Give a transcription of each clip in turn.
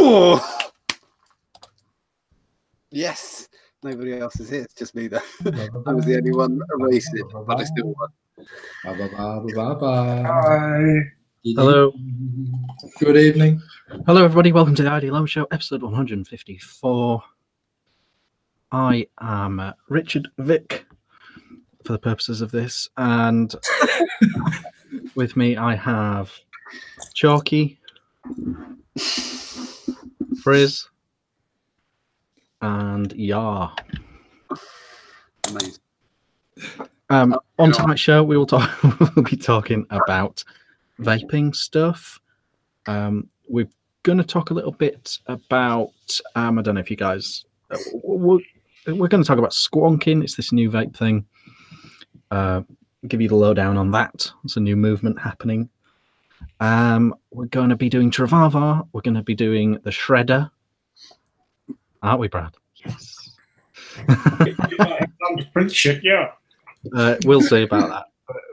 Oh! Yes. Nobody else is here. It's just me, though. I was the only one erased, but I still won. Hi. Hello. Good evening. Hello, everybody. Welcome to the ID Low Show, episode 154. I am Richard Vick for the purposes of this, and with me I have Chalky, Frizz, and Yar. Amazing. On tonight's show, we will talk. We'll be talking about vaping stuff. We're going to talk a little bit about. I don't know if you guys. We're going to talk about squonking. It's this new vape thing. Give you the lowdown on that. It's a new movement happening. We're going to be doing Travava. We're going to be doing the Shredder. Aren't we, Brad? Yes. Print shit, yeah. We'll see about that.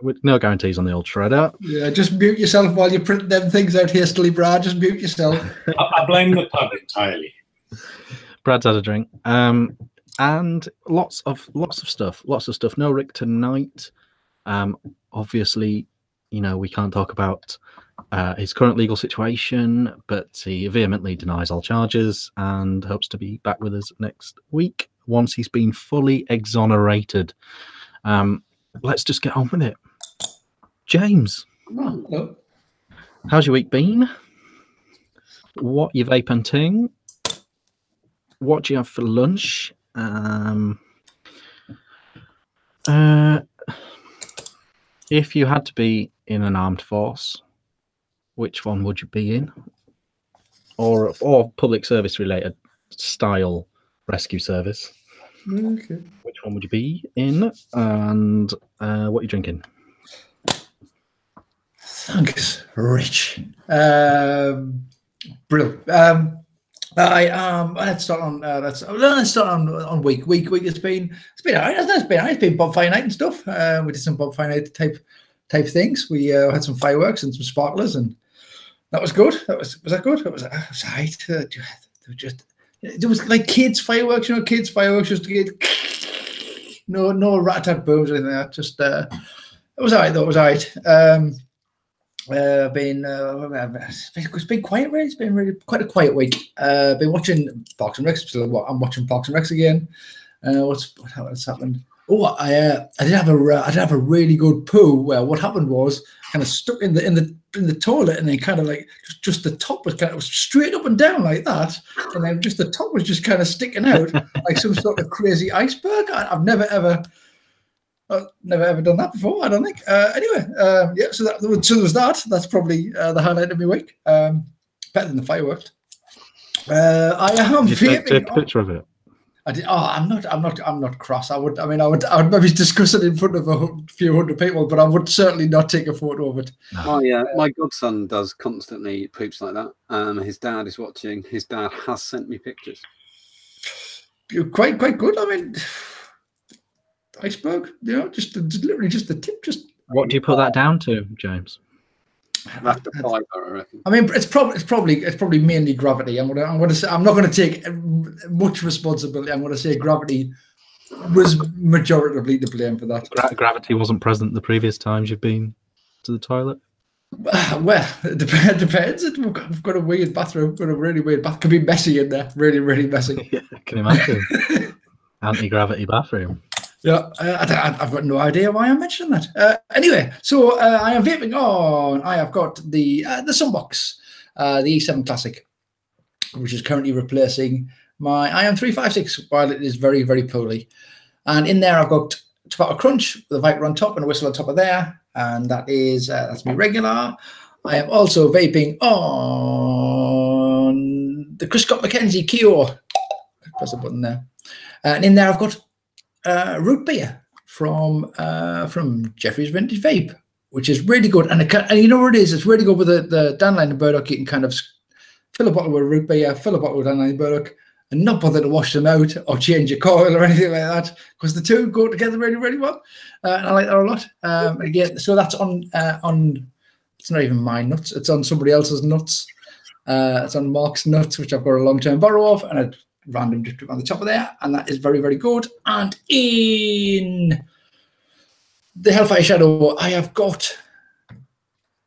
With no guarantees on the old Shredder. Yeah, just mute yourself while you print them things out hastily, Brad. Just mute yourself. I blame the pub entirely. Brad's had a drink. And lots of stuff. No Rick tonight. Obviously, you know, we can't talk about his current legal situation, but he vehemently denies all charges and hopes to be back with us next week once he's been fully exonerated. Let's just get on with it. James, Hello. How's your week been? What you vaping ting? What do you have for lunch? If you had to be in an armed force, which one would you be in? Or public service related style rescue service? Okay. Which one would you be in? And what are you drinking? Thanks, Rich. Brilliant. Let's start on. Let's start on week. Week. It's been alright. It's been bonfire night and stuff. We did some bonfire night type things. We had some fireworks and some sparklers, and that was good. Was that good? It was alright. It was like kids fireworks, you know, just to get no rat-a-tat booms or anything like that. Just it was alright though. It was alright. It's been quiet, really. It's been really quite a quiet week. Been watching Parks and Rec. I'm watching Parks and Rec again. What's happened? Oh, I did have a really good poo where what happened was kind of stuck in the toilet, and then kind of like just the top was kind of straight up and down like that, and then just the top was just kind of sticking out like some sort of crazy iceberg. I've never ever done that before, I don't think. Anyway, yeah. So there was that. That's probably the highlight of my week. Better than the fireworks. I am vaping. Take a picture of it. I did. Oh, I'm not cross. I would maybe discuss it in front of a few hundred people, but I would certainly not take a photo of it. No. My godson does constantly poops like that. His dad is watching. His dad has sent me pictures. You're quite good. I mean, iceberg. You know, just literally just the tip. Just. What do you put that down to, James? That's the fiber, I reckon. I mean, it's probably mainly gravity. I'm gonna say I'm not going to take much responsibility. I'm going to say gravity was majoritively to blame for that. Gravity wasn't present the previous times you've been to the toilet. Well, it depends. We've got a weird bathroom. Got a really weird bath. Could be messy in there. Really, really messy. Yeah, can you imagine? Anti-gravity bathroom. Yeah, I've got no idea why I'm mentioning that. Anyway, so I am vaping on. I have got the Sunbox, the E7 Classic, which is currently replacing my IM356 while it is very, very poorly. And in there I've got Tobacco Crunch with a Viper on top and a whistle on top of there, and that's my regular. I am also vaping on the Chris Scott McKenzie Kio. Press a button there, and in there I've got root beer from Jeffrey's Vintage Vape, which is really good. And you know what it is? It's really good with the Dandelion Burdock. You can kind of fill a bottle with root beer, fill a bottle with Dandelion Burdock, and not bother to wash them out or change your coil or anything like that, because the two go together really, really well. And I like that a lot. Again, so that's on. It's not even my nuts. It's on somebody else's nuts. It's on Mark's Nuts, which I've got a long-term borrow of, and a random drip on the top of there, and that is very, very good. And in the Hellfire Shadow, I have got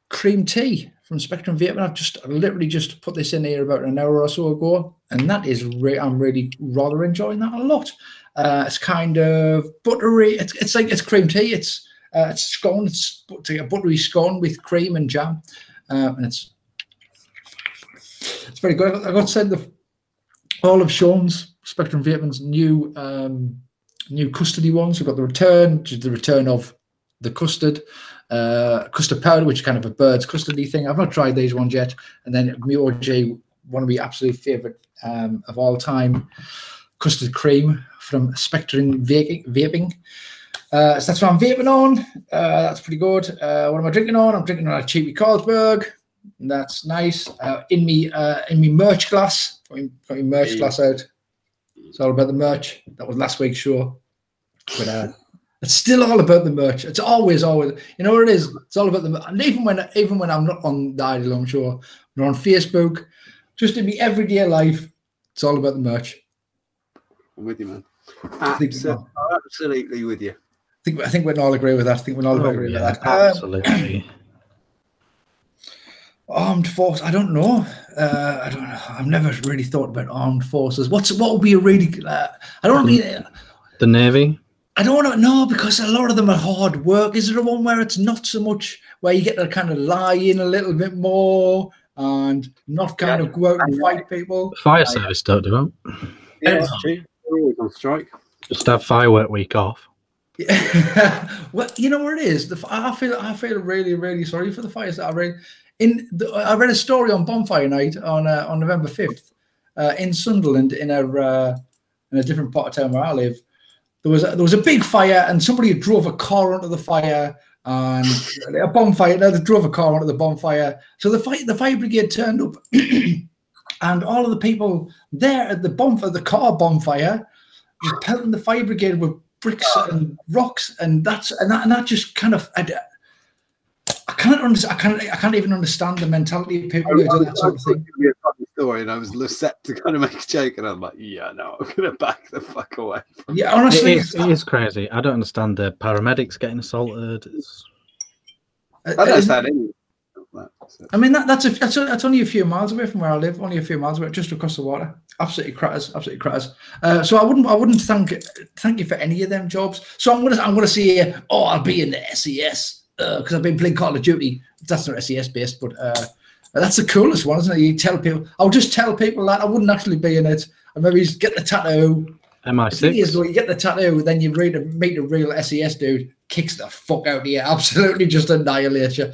cream tea from Spectrum Vape, and I've literally just put this in here about an hour or so ago, and that is I'm really rather enjoying that a lot. It's kind of buttery. It's cream tea. It's scone. It's a buttery scone with cream and jam, and it's very good. I got to send all of Sean's Spectrum Vaping's new custody ones. We've got the return of the custard powder, which is kind of a bird's custody thing. I've not tried these ones yet. And then my OG, one of my absolute favorite of all time, custard cream from Spectrum Vaping. So that's what I'm vaping on. That's pretty good. What am I drinking on? I'm drinking on a cheapy Carlsberg. That's nice. In me merch glass. Got my merch glass out. It's all about the merch. That was last week's show. But it's still all about the merch. It's always, you know what it is? It's all about the merch. And even when I'm not on the Idle Home Show, I'm on Facebook, just in my everyday life, it's all about the merch. I'm with you, man. Absolutely with you. I think we can all agree with that. I think we all agree with that. Absolutely. Armed force. I don't know. I've never really thought about armed forces. What would be a really? I don't want to be the Navy. I don't want to know, because a lot of them are hard work. Is there one where it's not so much, where you get to kind of lie in a little bit more and not kind of go out and fight people? Fire service don't do that. Yeah, that's true. They're always on strike. Just have firework week off. Yeah. Well, you know what it is. I feel really, really sorry for the fires that I read. I read a story on Bonfire Night on November 5th in Sunderland, in a different part of town where I live. There was a big fire, and somebody drove a car onto the fire, and a bonfire. They drove a car onto the bonfire. So the fire brigade turned up, and all of the people there at the car bonfire, was pelting the fire brigade with bricks and rocks, and that just kind of. I can't even understand the mentality of people who do that sort of thing. Be a funny story, and I was set to kind of make a joke, and I'm like, yeah, no, I'm gonna back the fuck away. Yeah, honestly, it is crazy. I don't understand the paramedics getting assaulted. I don't understand any of that. So. I mean, that's only a few miles away from where I live. Only a few miles away, just across the water. Absolutely cratters. So I wouldn't thank you for any of them jobs. So I'm gonna say, I'll be in the SES. Because I've been playing Call of Duty. That's not SES based, but that's the coolest one, isn't it? You tell people. I'll just tell people that I wouldn't actually be in it. And maybe get the tattoo. MI6. You get the tattoo, then you meet a real SES dude, kicks the fuck out of you, absolutely just annihilates you.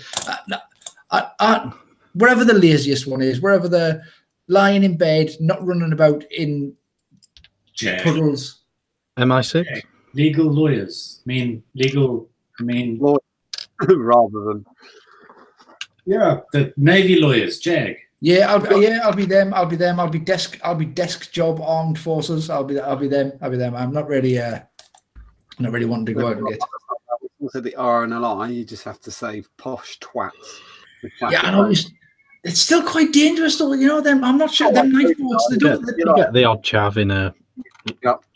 Wherever the laziest one is, wherever they're lying in bed, not running about in puddles. MI6. Legal lawyers. Legal. Rather than the Navy lawyers, Jag. I'll be them. I'll be desk job armed forces. I'll be them. I'm not really wanting to go out and get. Also, the R and L I, you just have to say posh twats. Yeah, I know. It's still quite dangerous, though. You know them. I'm not sure. Them knife boats. They don't. You get the odd chav in a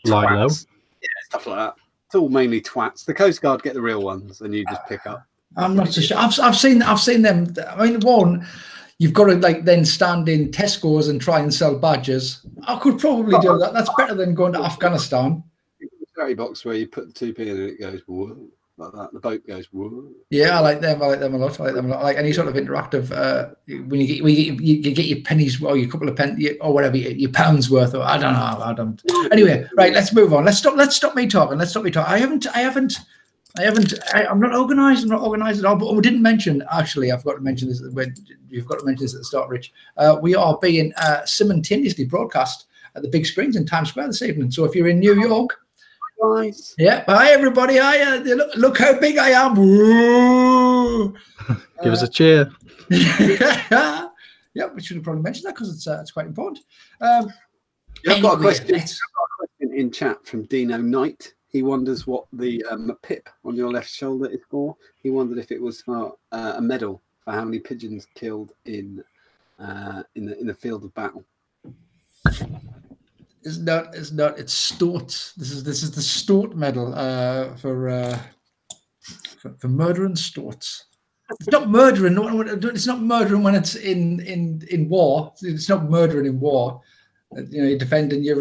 light low. Yeah, stuff like that. It's all mainly twats. The Coast Guard get the real ones, and you just pick up. I'm not so sure. I've seen them. I mean, one, you've got to then stand in Tesco's and try and sell badges. I could probably do that. That's better than going to Afghanistan. The ferry box where you put the 2p in and it goes whoa, like that. The boat goes whoa. Yeah, I like them. I like them a lot. I like any sort of interactive. When you get your pennies or your couple of pennies or whatever, your pounds worth. Or I don't. Anyway, right. Let's move on. Let's stop me talking. I'm not organised. I'm not organised at all. But we didn't mention. Actually, I forgot to mention this. You've got to mention this at the start, Rich. We are being simultaneously broadcast at the big screens in Times Square this evening. So if you're in New York, nice. Yeah. Hi everybody. Hi. Look how big I am. Give us a cheer. Yeah, we should have probably mentioned that because it's quite important. I've got a question in chat from Dino Knight. He wonders what the pip on your left shoulder is for. He wondered if it was for a medal for how many pigeons killed in in the field of battle. It's not. It's Stort. This is the Stort medal for murdering Storts. It's not murdering. It's not murdering when it's in war. It's not murdering in war. You're defending your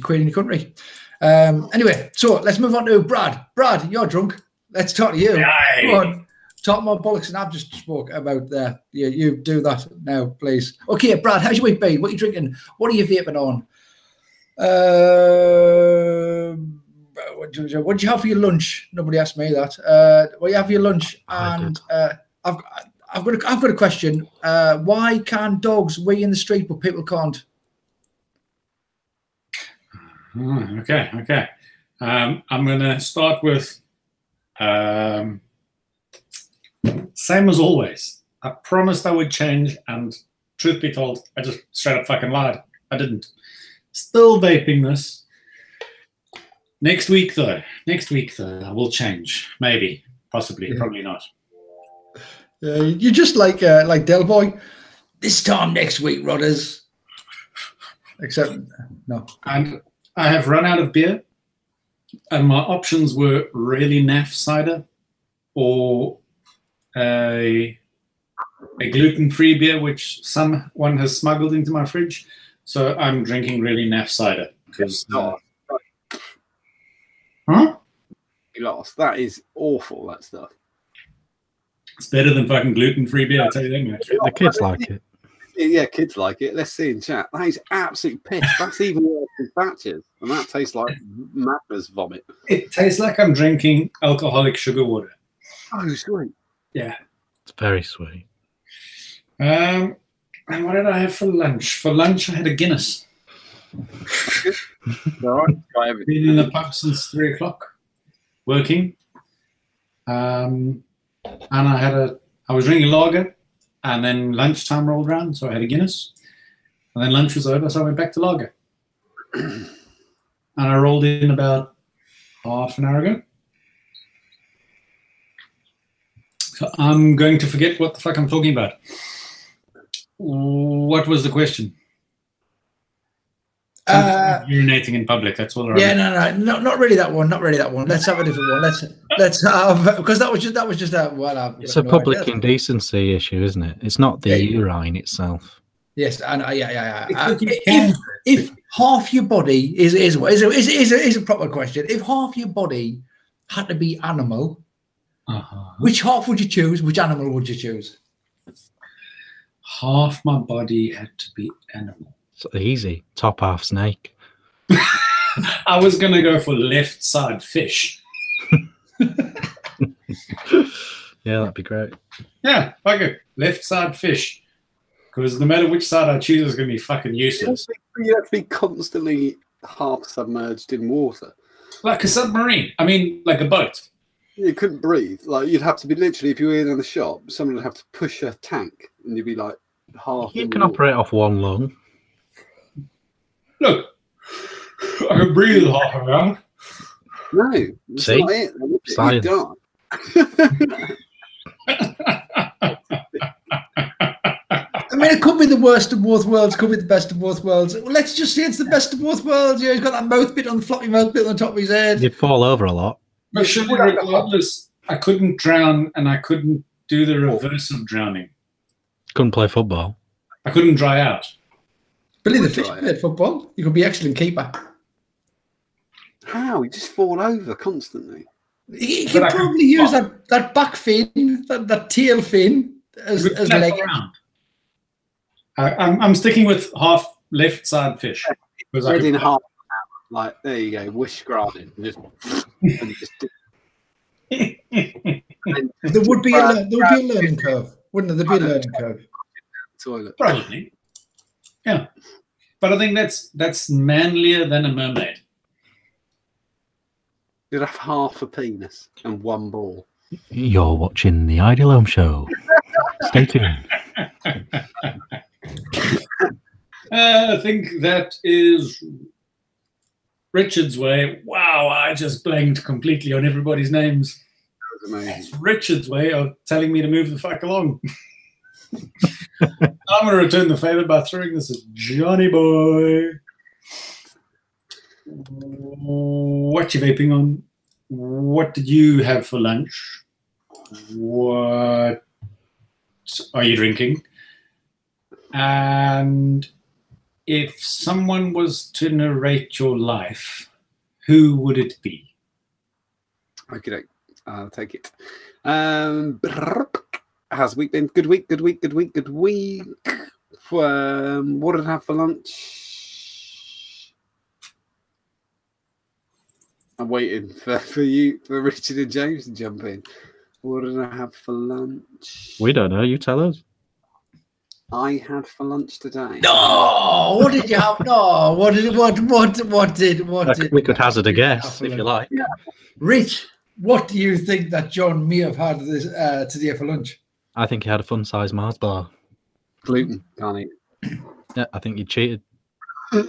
queen and your country. Anyway, so let's move on to Brad. Brad, you're drunk. Let's talk to you. Come on, talk more bollocks than I've just spoke about there. You do that now, please. Okay, Brad, how's your week been? What are you drinking? What are you vaping on? What did you have for your lunch? Nobody asked me that. What do you have for your lunch? And I've got a question. Why can dogs wee in the street but people can't? Okay. I'm going to start with same as always. I promised I would change, and truth be told, I just straight up fucking lied. I didn't. Still vaping this. Next week though, I will change. Maybe, possibly, probably not. You're just like Del Boy. This time next week, Rodders. Except no. And I have run out of beer, and my options were really naff cider or a gluten-free beer, which someone has smuggled into my fridge. So I'm drinking really naff cider because. Huh? You lost. That is awful. That stuff. It's better than fucking gluten-free beer. I tell you that much. The kids like it. Yeah, kids like it. Let's see in chat. That is absolute piss. That's even worse than Thatcher's, and that tastes like madness vomit. It tastes like I'm drinking alcoholic sugar water. Oh, sweet. Yeah. It's very sweet. And what did I have for lunch? For lunch, I had a Guinness. All right. Try everything. Been in the pub since 3 o'clock, working. And I was drinking lager, and then lunchtime rolled around, so I had a Guinness. And then lunch was over, so I went back to lager. And I rolled in about half an hour ago. So I'm going to forget what the fuck I'm talking about. What was the question? Urinating in public. That's all. Yeah, no, not really that one. Not really that one. Let's have a different one. Let's have, because that was just a it's a public indecency issue, isn't it? It's not the urine itself. Yes, and yeah. If half your body is a proper question. If half your body had to be animal, which half would you choose? Which animal would you choose? Half my body had to be animal. It's easy. Top half snake. I was going to go for left side fish. Yeah, that'd be great. Yeah, okay. Left side fish. Because no matter which side I choose, it's going to be fucking useless. You have to be constantly half submerged in water. Like a submarine. I mean, like a boat. You couldn't breathe. Like, you'd have to be literally, if you were in the shop, someone would have to push a tank, and you'd be like half. You can operate off one lung. Look, I can breathe half around. No, that's see, not it. science. I mean, it could be the worst of both worlds, could be the best of both worlds. Well, let's just say it's the best of both worlds. He's got that mouth bit on the floppy mouth bit on the top of his head. You'd fall over a lot. But surely, regardless, I couldn't drown, and I couldn't do the reverse of drowning. Couldn't play football. I couldn't dry out. Billy the Fish played football. You could be excellent keeper. How? You just fall over constantly. He could probably use that back fin, that tail fin as leg. I'm sticking with half left side fish. Red in half. Like, there you go. Wish granted. And just there would be a learning curve, wouldn't there? There'd be a learning curve. Toilet. Probably. Yeah. But I think that's manlier than a mermaid. You'd have half a penis and one ball. You're watching the Ideal Home Show. Stay tuned. I think that is Richard's way. Wow, I just blanked completely on everybody's names. That was amazing. That's Richard's way of telling me to move the fuck along. I'm going to return the favour by throwing this at Johnny Boy. What you vaping on? What did you have for lunch? What are you drinking? And if someone was to narrate your life, who would it be? Okay, I'll take it. How's the week been? Good week, good week, good week, good week. What did I have for lunch? I'm waiting for Richard and James to jump in. What did I have for lunch? We don't know. You tell us. I had for lunch today. No, what did you have? No, what did? We could hazard a guess if you like. Yeah. Rich, what do you think that John may have had this today for lunch? I think he had a fun-sized Mars bar. Gluten, can't eat. Yeah, I think you cheated. I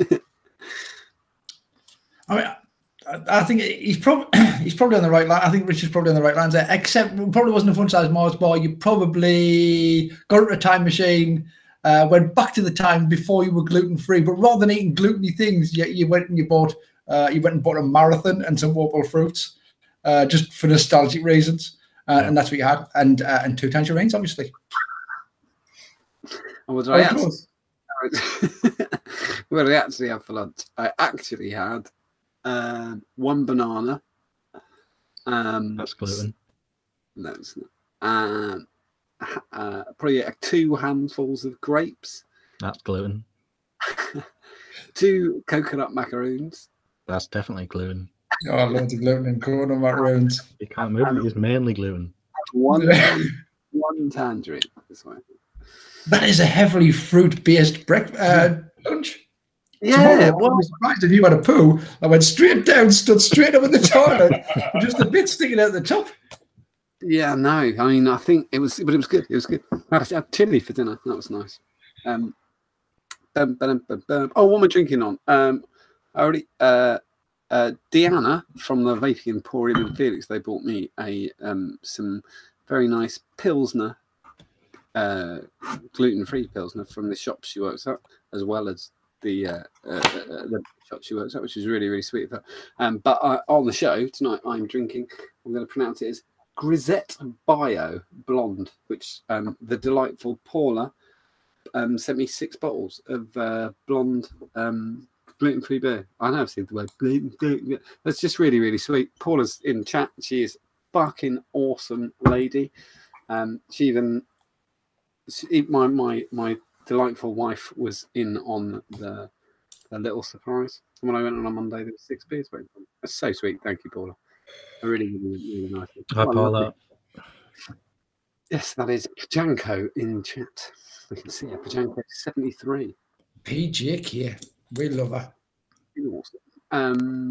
think he's probably on the right line. I think Richard's probably on the right lines there. Except it probably wasn't a fun-sized Mars bar. You probably got into a time machine, went back to the time before you were gluten-free. But rather than eating gluten-y things, you went and bought a marathon and some Whopper fruits, just for nostalgic reasons. And that's what you had, and 2 tangerines, obviously. And what did I what did I actually have for lunch? I actually had 1 banana. That's gluten. No, it's not. Probably 2 handfuls of grapes. That's gluten. 2 coconut macaroons. That's definitely gluten. Oh, loads of gluten and corn on macaroons. You can't move it. It's mainly gluten. 1 tangerine. This way. That is a heavily fruit-based lunch. Yeah, well, I was surprised if you had a poo that went straight down, stood straight up in the toilet, with just a bit sticking out the top. Yeah, no. I mean, I think it was, but it was good. It was good. I had chili for dinner. That was nice. Oh, what am I drinking on? I already. Deanna from the Vaping Emporium in Felix, they bought me some very nice Pilsner, gluten-free Pilsner from the shop she works at, as well as the shop she works at, which is really, really sweet of her. But on the show tonight, I'm drinking, I'm going to pronounce it as Grisette Bio Blonde, which the delightful Paula sent me 6 bottles of blonde gluten-free beer. I know I've seen the word gluten. That's just really, really sweet. Paula's in chat. She is fucking awesome lady. My delightful wife was in on the little surprise. And when I went on Monday, there was 6 beers waiting for me. That's so sweet. Thank you, Paula. Really, really, really nice. Hi, Paula. Yes, that is Pajanko in chat. We can see it. Pajanko 73. PJK. We love her. Awesome.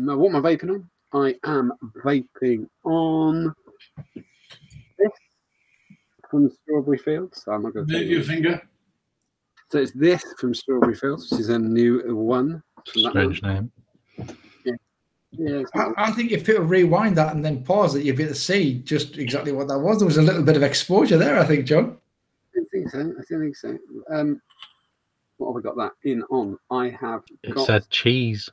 What am I vaping on? I am vaping on this from Strawberry Fields. So I'm not going to move your finger. So it's this from Strawberry Fields, which is a new one. Strange name. Yeah, I think if people rewind that and then pause it, you'll be able to see just exactly what that was. There was a little bit of exposure there, I think, John. I don't think so. What have I got that in on? I have It got said cheese.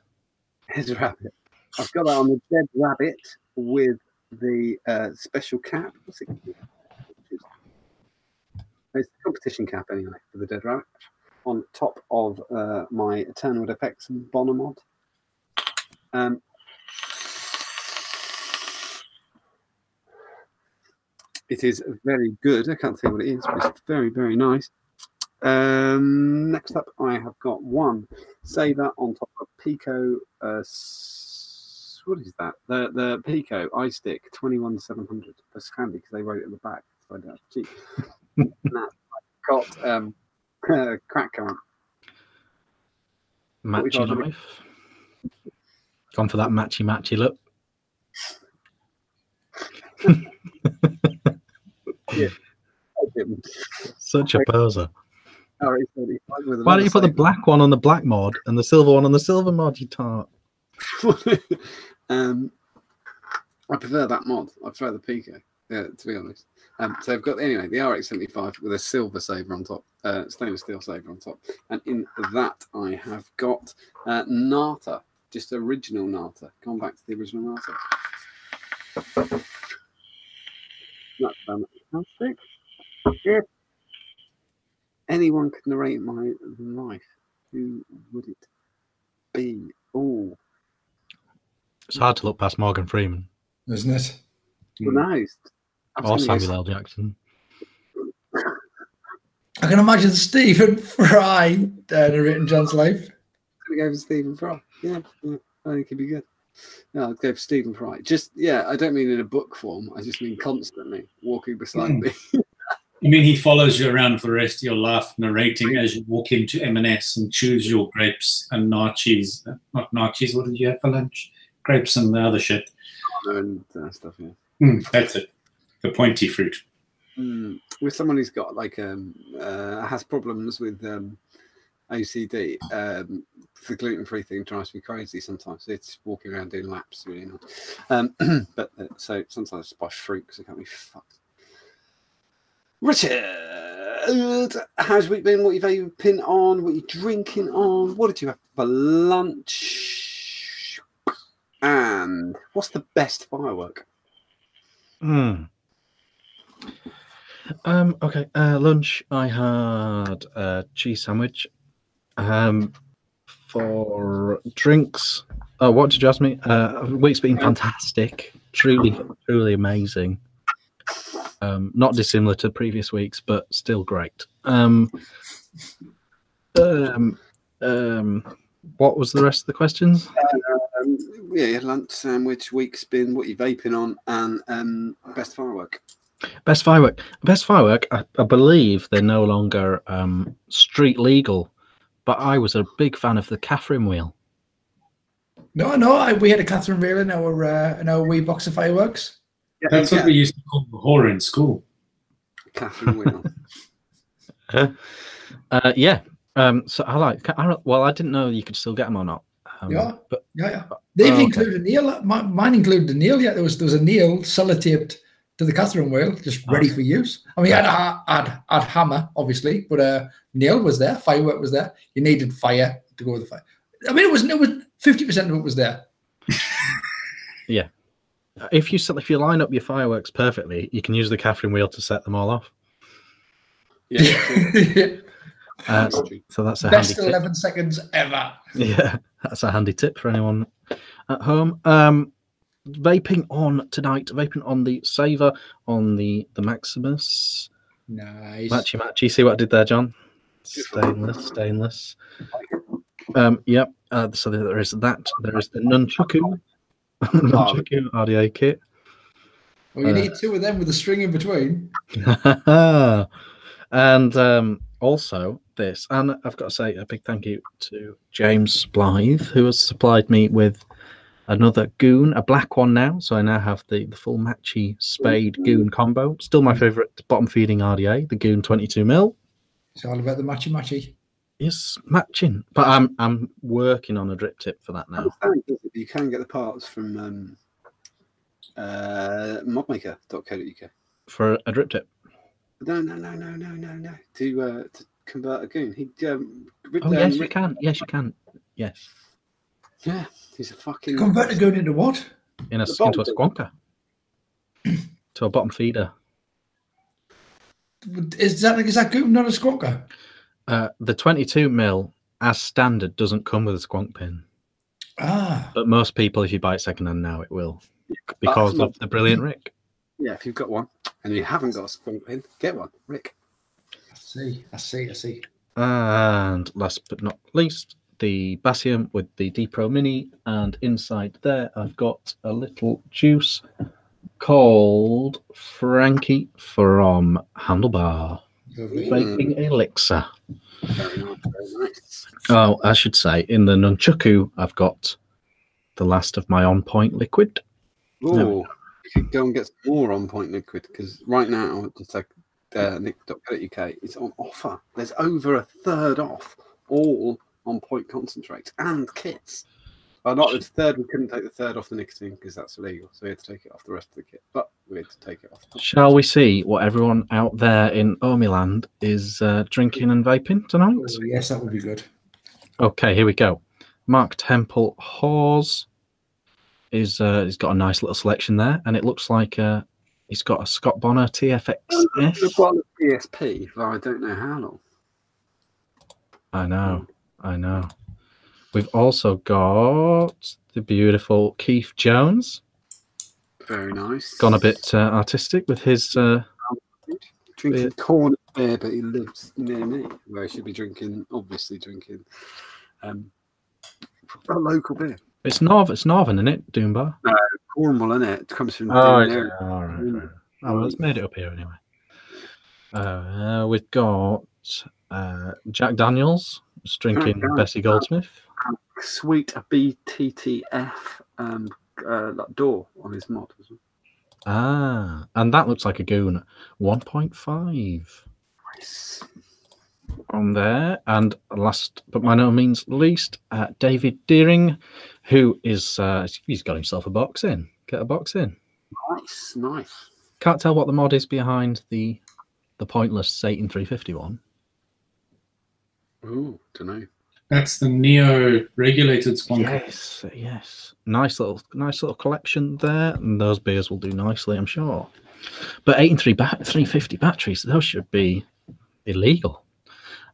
Dead Rabbit. I've got that on the Dead Rabbit with the special cap. What's it called? It's the competition cap anyway for the Dead Rabbit. On top of my Eternal FX Bonomod. It is very good. I can't say what it is, but it's very, very nice. Next up, I have got 1 Saver on top of Pico. What is that? The Pico iStick 21700. That's handy because they wrote it at the back, so I don't have to cheat. Now, I've got crack current. Matchy knife. Gone for that matchy look. Yeah. Such a poser. Why don't you put the black one on the black mod and the silver one on the silver mod, you tart? I prefer that mod. I prefer the Pico. to be honest. So I've got anyway the RX75 with a silver saver on top, stainless steel saver on top, and in that I have got Nata, just original Nata. Gone back to the original Nata. That's fantastic. If anyone could narrate my life, who would it be? Oh, It's hard to look past Morgan Freeman Isn't it? nice. or Samuel L. Jackson. I can imagine Stephen Fry narrating John's life. I'm gonna go for Stephen Fry. Yeah, I think it'd be good. Yeah, I'd go for Stephen Fry. Just I don't mean in a book form. I just mean constantly walking beside me. I mean, he follows you around for the rest of your life, narrating as you walk into M&S and choose your grapes and nachos. Not nachos, what did you have for lunch? Grapes and the other shit. And stuff, yeah. That's it. The pointy fruit. With someone who's got like has problems with OCD, the gluten-free thing drives me crazy sometimes. It's walking around doing laps, really not. But so sometimes I just buy fruit because I can't be fucked. Richard, how's your week been? What have you been on? What are you drinking on? What did you have for lunch? And what's the best firework? Okay, lunch I had a cheese sandwich. For drinks, what did you ask me? Week's been fantastic, truly amazing. Not dissimilar to previous weeks, but still great. What was the rest of the questions? Yeah, lunch sandwich, week's been, what you vaping on, and best firework. Best firework. I believe they're no longer street legal, but I was a big fan of the Catherine wheel. No, we had a Catherine wheel in our wee box of fireworks. Yeah, That's what we used to call the whore in school. Catherine wheel. Yeah. So I didn't know you could still get them or not. Yeah. They even included a nail. Mine included a nail. Yeah, there was a nail sellotaped to the Catherine wheel, just ready for use. I mean, I'd hammer, obviously, but nail was there, firework was there. You needed fire to go with the fire. I mean, it was 50% of it was there. Yeah. If you line up your fireworks perfectly, you can use the Catherine wheel to set them all off. Yeah. So that's a best handy 11 seconds ever. Yeah, that's a handy tip for anyone at home. Vaping on tonight. Vaping on the Saver, on the Maximus. Nice. Matchy. See what I did there, John? Stainless. Yep. So there is that. There is the Nunchaku. Nunchaku RDA kit. Well, you need two of them with a string in between. And also this, and I've got to say a big thank you to James Blythe, who has supplied me with another goon, a black one now. So I now have the full matchy spade goon combo. Still my favourite bottom feeding RDA, the goon 22mm. It's all about the matchy. Yes, matching. But I'm working on a drip tip for that now. You can get the parts from modmaker.co.uk for a drip tip. No. To convert a goon. Yes, you can. Yes, you can. Yes. Yeah, he's a fucking. Convert a goon into what? Into a squonker. To a bottom feeder. Is that goon not a squonker? The 22mm as standard doesn't come with a squonk pin. But most people, if you buy it secondhand now, it will, because of the brilliant Rick. Yeah, if you've got one and you haven't got a squonk pin, get one, Rick. I see. And last but not least, the Basium with the D-Pro Mini, and inside there I've got a little juice called Frankie from Handlebar. Vaping elixir. Very nice. Oh, I should say, in the Nunchaku, I've got the last of my on-point liquid. Oh, you could go and get some more on-point liquid, because right now, just like nick.co.uk, it's on offer. There's over a third off all on-point concentrates and kits. not the third. We couldn't take the third off the nicotine because that's illegal. So we had to take it off the rest of the kit. But we had to take it off. Shall we see what everyone out there in Omiland is drinking and vaping tonight? Oh, yes, that would be good. Okay, here we go. Mark Temple Hawes is he's got a nice little selection there, and it looks like he's got a Scott Bonner TFX. The bottle of PSP for I don't know how long. I know. We've also got the beautiful Keith Jones. Very nice. Gone a bit artistic with his drinking corn beer, but he lives near me, where he should be obviously drinking a local beer. It's Northern, isn't it? Doombar. No, Cornwall, isn't it? It comes from All Doon. right. Oh, well, it's made it up here anyway. We've got Jack Daniels drinking Bessie Goldsmith. Sweet BTTF door on his mod as well. Ah, and that looks like a goon. 1.5 Nice. on there. And last but by no means least, David Deering, who is he's got himself a box in. Get a box in. Nice. Can't tell what the mod is behind the pointless Satan 351. Ooh, don't know. That's the Neo regulated squonker. Yes. Nice little collection there, and those beers will do nicely, I'm sure. But 8 and 350 batteries, those should be illegal.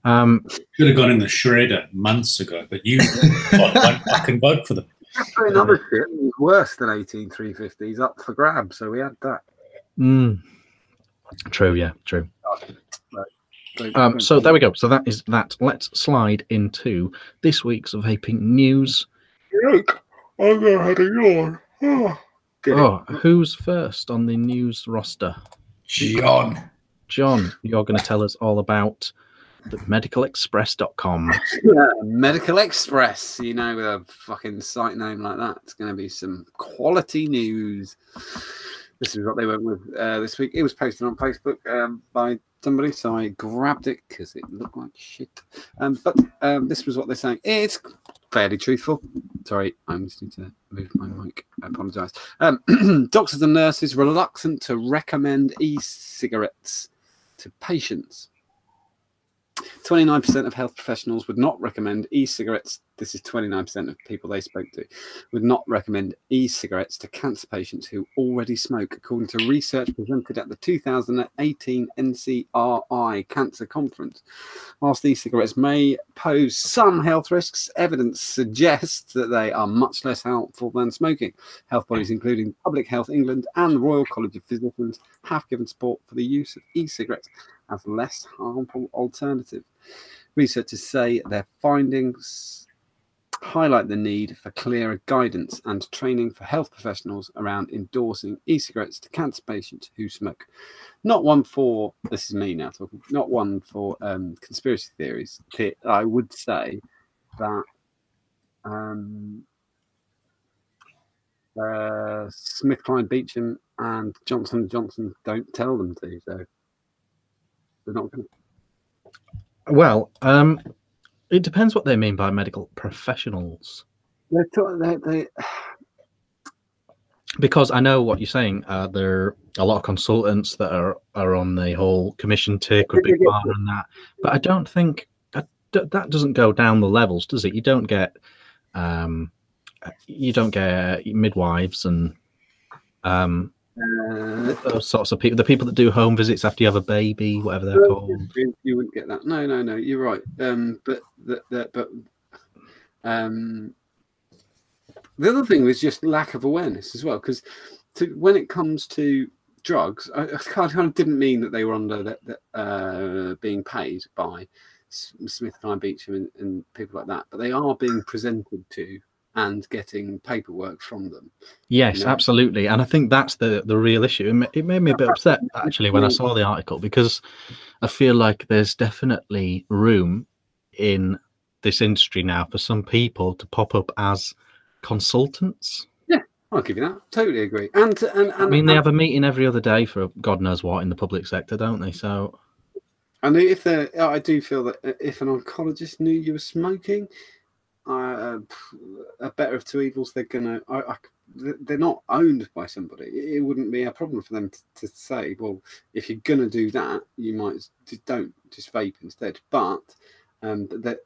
Should have gone in the shredder months ago, but you won't fucking vote for them. Another shit was worse than 18 350s up for grabs, so we had that. True. So there we go. So that is that. Let's slide into this week's vaping news. Look, I'm gonna have a yawn. Who's first on the news roster? John, you're going to tell us all about the medicalexpress.com. Yeah, Medical Express, with a fucking site name like that. It's going to be some quality news. This is what they went with this week. It was posted on Facebook by somebody, so I grabbed it because it looked like shit. But this was what they're saying. It's fairly truthful. Sorry, I just need to move my mic. I apologise. Doctors and nurses reluctant to recommend e-cigarettes to patients. 29% of health professionals would not recommend e-cigarettes. This is 29% of people they spoke to would not recommend e-cigarettes to cancer patients who already smoke, according to research presented at the 2018 NCRI Cancer Conference. Whilst e-cigarettes may pose some health risks, evidence suggests that they are much less helpful than smoking. Health bodies, including Public Health England and the Royal College of Physicians, have given support for the use of e-cigarettes as less harmful alternative. Researchers say their findings highlight the need for clearer guidance and training for health professionals around endorsing e-cigarettes to cancer patients who smoke. Not one for, this is me now talking, not one for conspiracy theories. I would say that SmithKline Beecham and Johnson & Johnson don't tell them to, so they're not going to. Well, it depends what they mean by medical professionals. Because I know what you're saying. There are a lot of consultants that are on the whole commission tick with Big Pharma and that. But I don't think that doesn't go down the levels, does it? You don't get midwives and those sorts of people, the people that do home visits after you have a baby, whatever they're called. You wouldn't get that. No, you're right. But the other thing was just lack of awareness as well, because when it comes to drugs, I kind of didn't mean that they were under being paid by SmithKline Beecham and people like that, but they are being presented to and getting paperwork from them. Yes, absolutely. And I think that's the real issue. It made me a bit upset, actually, when I saw the article, because I feel like there's definitely room in this industry now for some people to pop up as consultants. Yeah, I'll give you that. Totally agree. And I mean, they have a meeting every other day for God knows what in the public sector, don't they? So, and I do feel that if an oncologist knew you were smoking, a better of two evils. They're gonna. They're not owned by somebody. It wouldn't be a problem for them to say, well, if you're gonna do that, you might don't just vape instead. But that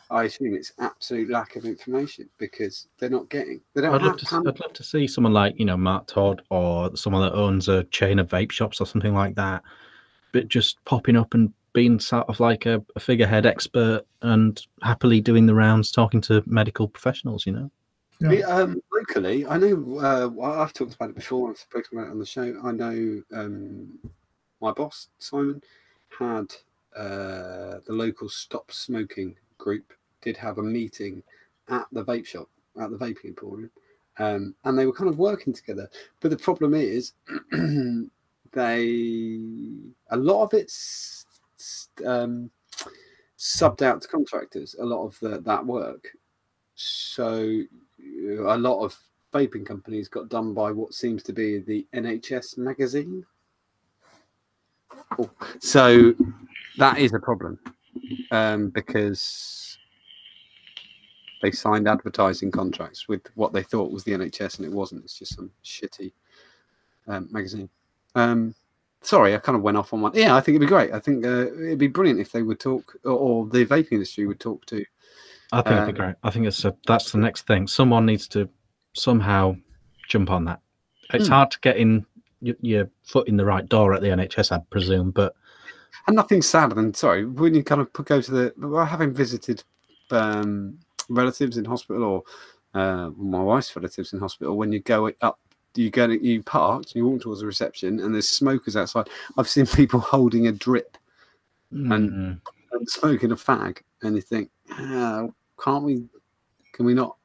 I assume it's absolute lack of information because they're not getting. They don't. I'd love to see someone like Mark Todd or someone that owns a chain of vape shops or something like that, but just popping up and being sort of like a figurehead expert and happily doing the rounds, talking to medical professionals. Yeah. Locally, I know. I've talked about it before. I've spoken about it on the show. I know my boss Simon had the local Stop Smoking group did have a meeting at the vape shop, at the Vaping Emporium, and they were kind of working together. But the problem is, a lot of it's subbed out to contractors. A lot of that work. So a lot of vaping companies got done by what seems to be the NHS magazine. So that is a problem because they signed advertising contracts with what they thought was the NHS and it wasn't. It's just some shitty magazine. Sorry, I kind of went off on one. Yeah, I think it'd be great. I think it'd be brilliant if they would talk, or the vaping industry would talk to. I think it'd be great. I think that's the next thing. Someone needs to somehow jump on that. It's hard to get in your foot in the right door at the NHS, I presume, but and nothing sadder than when you kind of go to having visited relatives in hospital or my wife's relatives in hospital. When you go up, you parked, you walk towards the reception, and there's smokers outside. I've seen people holding a drip and smoking a fag, and you think, can't we? Can we not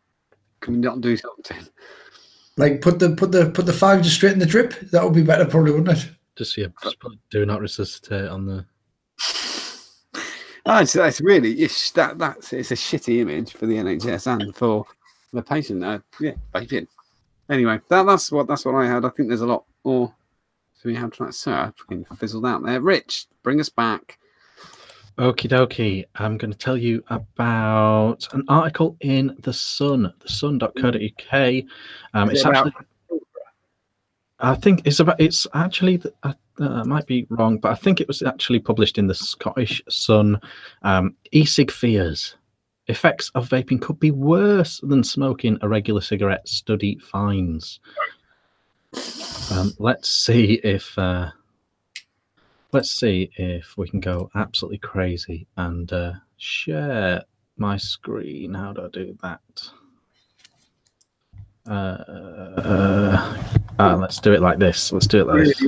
do something? Like put the fag just straight in the drip. That would be better, probably, wouldn't it? Just put do not resuscitate on the. That's really it's a shitty image for the NHS and for the patient. Vaping. Anyway, that's what I had. I think there's a lot more. So we have to fucking fizzled out there. Rich, bring us back. Okie dokie. I'm going to tell you about an article in The Sun, thesun.co.uk. It's actually, I think it's actually, I might be wrong, but I think it was actually published in the Scottish Sun. E-cig fears. Effects of vaping could be worse than smoking a regular cigarette. Study finds. Let's see if we can go absolutely crazy and share my screen. How do I do that? Let's do it like this. Let's do it like this.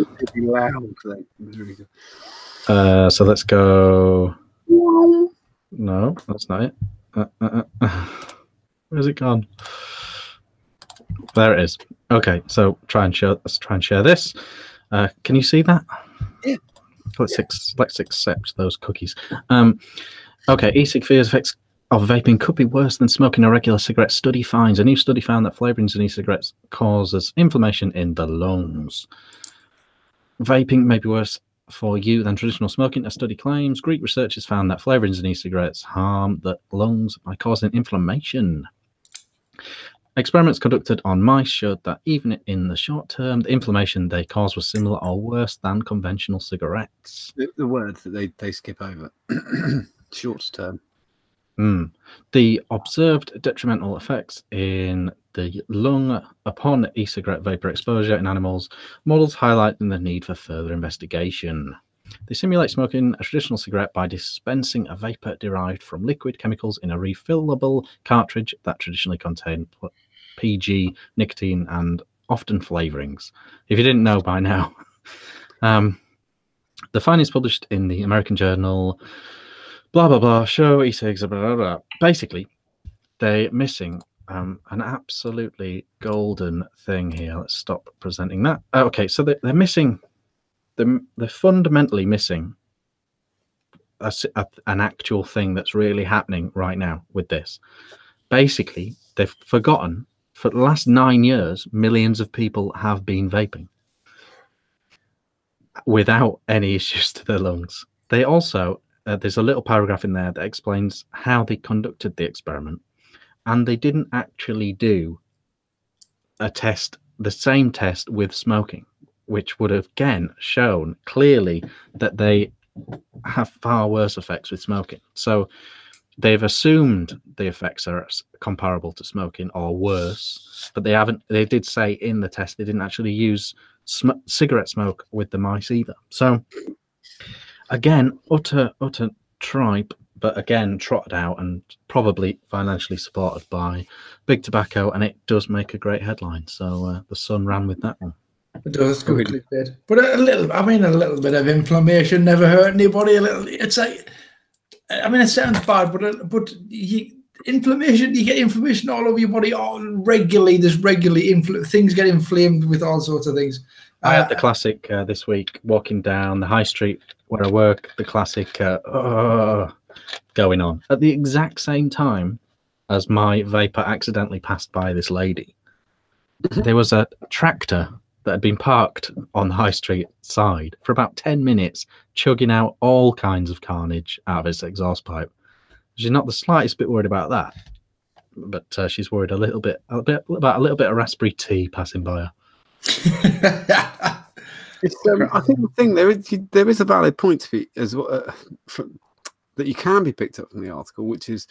So let's go. No, that's not it. Where's it gone? There it is. Okay, so let's try and share this. Can you see that? Yeah. Let's accept those cookies. Okay, e-cig fears effects of vaping could be worse than smoking a regular cigarette. Study finds. A new study found that flavorings in e-cigarettes causes inflammation in the lungs. Vaping may be worse for you than traditional smoking, a study claims. Greek researchers found that flavorings in e-cigarettes harm the lungs by causing inflammation. Experiments conducted on mice showed that even in the short term, the inflammation they cause was similar or worse than conventional cigarettes. The words that they skip over. Short term. The observed detrimental effects in the lung upon e-cigarette vapor exposure in animals models highlighting the need for further investigation. They simulate smoking a traditional cigarette by dispensing a vapor derived from liquid chemicals in a refillable cartridge that traditionally contained PG, nicotine, and often flavorings. If you didn't know by now. The findings published in the American journal blah blah blah show e-cigs blah blah blah. Basically, they're missing an absolutely golden thing here. Let's stop presenting that. Okay, so they're missing. They're fundamentally missing an actual thing that's really happening right now with this. Basically, they've forgotten for the last 9 years, millions of people have been vaping without any issues to their lungs. They also there's a little paragraph in there that explains how they conducted the experiment. and they didn't actually do a test, the same test with smoking, which would have again shown clearly that they have far worse effects with smoking. So they've assumed the effects are comparable to smoking or worse, but they haven't. They did say in the test they didn't actually use cigarette smoke with the mice either. So again, utter tripe, but again trotted out and probably financially supported by Big Tobacco, and it does make a great headline. So the Sun ran with that one. It does good clickbait, but a little bit of inflammation never hurt anybody. A little, it's like, I mean, it sounds bad, but inflammation, you get inflammation all over your body regularly. There's regularly things get inflamed with all sorts of things. I had the classic this week, walking down the high street where I work, the classic going on at the exact same time as my vapor accidentally passed by this lady. There was a tractor that had been parked on the high street side for about 10 minutes, chugging out all kinds of carnage out of its exhaust pipe. She's not the slightest bit worried about that, but she's worried a little bit about a little bit of raspberry tea passing by her. I think the thing there is a valid point to be as well, that you can be picked up from the article, which is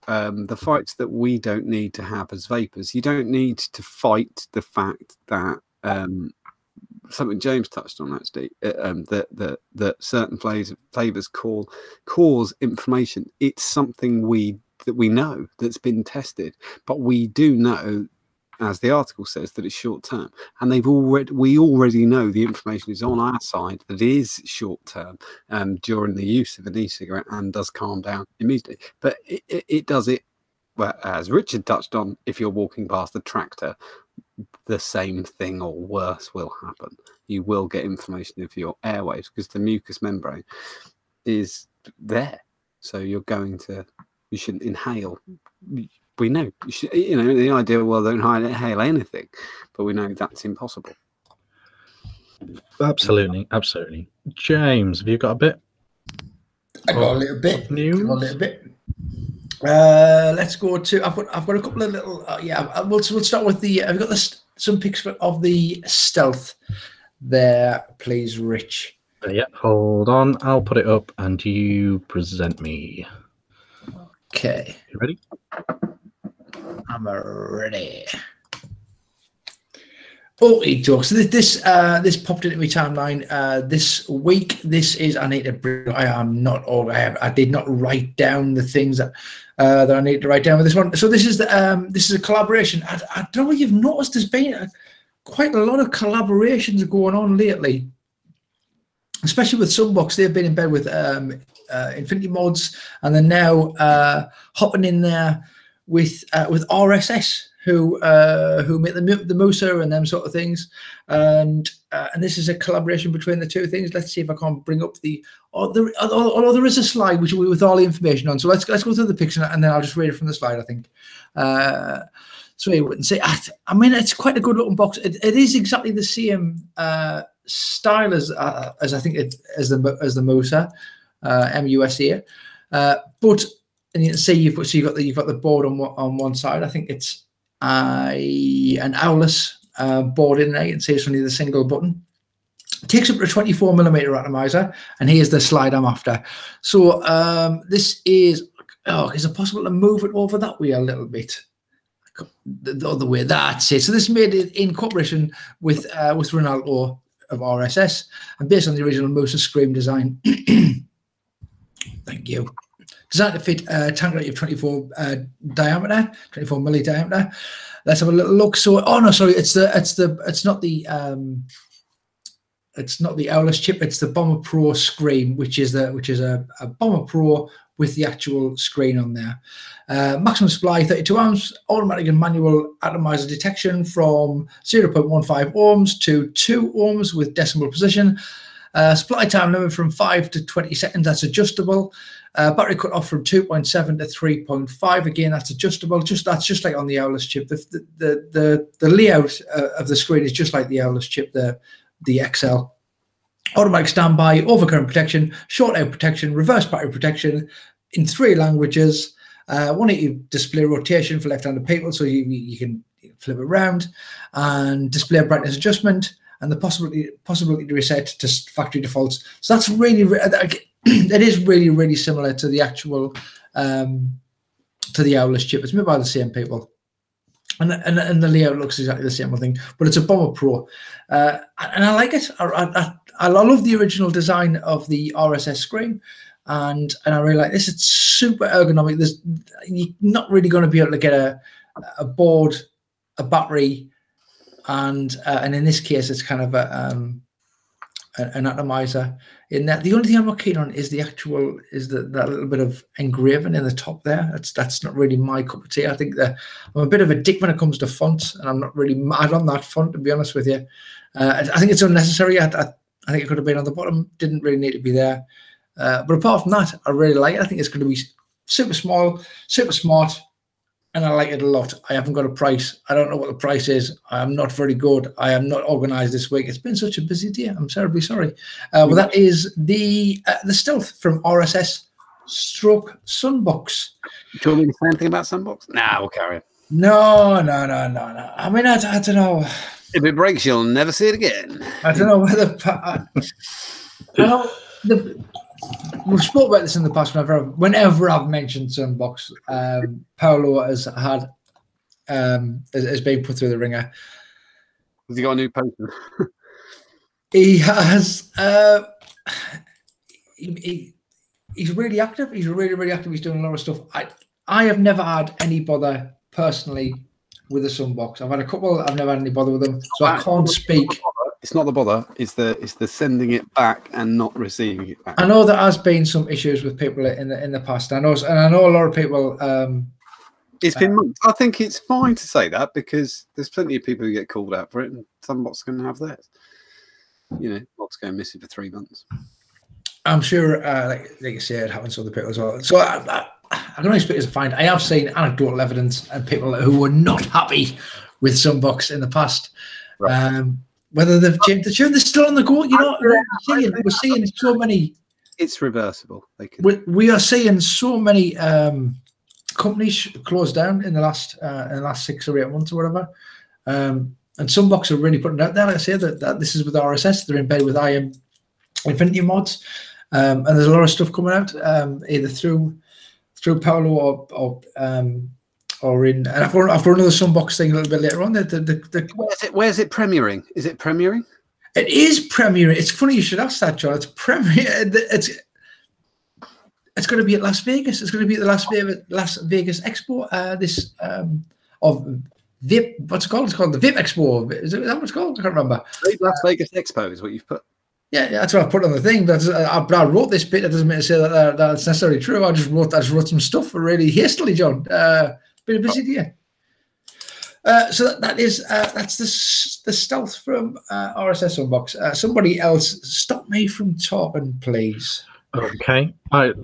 the fights that we don't need to have as vapors. You don't need to fight the fact that something James touched on actually, that certain flavors cause inflammation. It's something that we know that's been tested, but we do know, as the article says, that it's short term, and we already know the information is on our side that it is short term during the use of an e-cigarette and does calm down immediately. But it does it, well, as Richard touched on, if you're walking past a tractor, the same thing or worse will happen. You will get inflammation of your airways because the mucous membrane is there. So you shouldn't inhale. We know, the idea, well, don't inhale anything, but we know that's impossible. Absolutely. James, have you got a bit? I got a little bit. News? Let's go to. I've got a couple of little. We'll start with the. I've got some pics of the stealth there, please, Rich. Yeah, hold on. I'll put it up and you present me. Okay. You ready? I'm ready. Okay, so this popped into my timeline this week. This is I did not write down the things that I need to write down with this one. So this is a collaboration. I don't know if you've noticed there's been quite a lot of collaborations going on lately, especially with Sunbox. They've been in bed with Infinity Mods, and they're now hopping in there with RSS, who make the Musa and them sort of things, and this is a collaboration between the two things. Let's see if I can bring up there is a slide with all the information on. So let's go through the picture and then I'll just read it from the slide, I think. So you wouldn't say, I mean, it's quite a good looking box. It is exactly the same style as I think as the Musa, MUSA, but. And you can see you've got the board on one side. I think it's an Owless board in there. You can see it's only the single button. It takes up to a 24mm atomizer, and here's the slide I'm after. So this is. Is it possible to move it over that way a little bit? The other way. That's it. So this is made in cooperation with Ronaldo of RSS, and based on the original Musa Scream design. Thank you. Designed to fit a tank rate of 24 diameter, 24 milli diameter. Let's have a little look. So, it's not the Owless chip. It's the Bomber Pro Screen, which is a Bomber Pro with the actual screen on there. Maximum supply 32 amps, automatic and manual atomizer detection from 0.15 ohms to 2 ohms with decimal position. Supply time limit from 5 to 20 seconds. That's adjustable. Battery cut off from 2.7 to 3.5. Again, that's adjustable. That's just like on the Owless chip. The layout of the screen is just like the Owless chip, the XL. Automatic standby, overcurrent protection, short out protection, reverse battery protection in 3 languages. One, you display rotation for left-handed people, so you can flip it around, and display brightness adjustment, and the possibility to reset to factory defaults. So that's really, it is really similar to the actual to the Owless chip. It's made by the same people, and the layout looks exactly the same thing. But it's a Bomber Pro, and I like it. I love the original design of the RSS screen, and I really like this. It's super ergonomic. You're not really going to be able to get a board, a battery, and in this case, it's kind of an atomizer. In that, the only thing I'm not keen on is that little bit of engraving in the top there. That's not really my cup of tea. I think that I'm a bit of a dick when it comes to fonts, and I'm not really mad on that font, to be honest with you. I think it's unnecessary. I think it could have been on the bottom. Didn't really need to be there. But apart from that, I really like it. I think it's going to be super small, super smart, and I like it a lot. I haven't got a price. I don't know what the price is. I am not very good. I am not organised this week. It's been such a busy day. I'm terribly sorry. Well, that is the Stealth from RSS Stroke Sunbox. Do you want me to say anything about Sunbox? Nah, we'll carry it. No. I mean, I don't know. If it breaks, you'll never see it again. I don't know whether... We've spoken about this in the past. Whenever I've mentioned Sunbox, Paolo has been put through the ringer. Has he got a new paper? He has. He's really active. He's really active. He's doing a lot of stuff. I have never had any bother personally with a Sunbox. I've had a couple. I've never had any bother with them, so I can't speak. It's not the bother. It's the sending it back and not receiving it back. I know there has been some issues with people in the past. I know a lot of people. It's been months. I think it's fine to say that because there's plenty of people who get called out for it, and some bots going to have theirs. You know, bots going missing for 3 months. I'm sure, like you said, it happens to other people as well. So I can only speak as a find. I have seen anecdotal evidence and people who were not happy with Sunbox in the past. Right. Whether they've changed the tune, they're still on the go. You know, we're seeing so many. It's reversible. We are seeing so many companies close down in the last 6 or 8 months or whatever. And Sunbox are really putting it out there. Like I say, that this is with RSS. They're in bed with IM Infinity mods, and there's a lot of stuff coming out either through Paolo or in. And I've got another Sunbox thing a little bit later on. Where's it premiering? Is it premiering? It is premiering. It's funny you should ask that, John. It's premiering. It's going to be at Las Vegas. It's going to be at the Las Vegas Expo. Of Vape. What's it called? It's called the Vape Expo. Is that what it's called? I can't remember. Las Vegas Expo is what you've put. Yeah, that's what I put on the thing. But I wrote this bit. That doesn't mean to say that that's necessarily true. I just wrote some stuff really hastily, John. Been a busy day. So that's the Stealth from RSS Unbox. Somebody else, stop me from talking, please. Okay.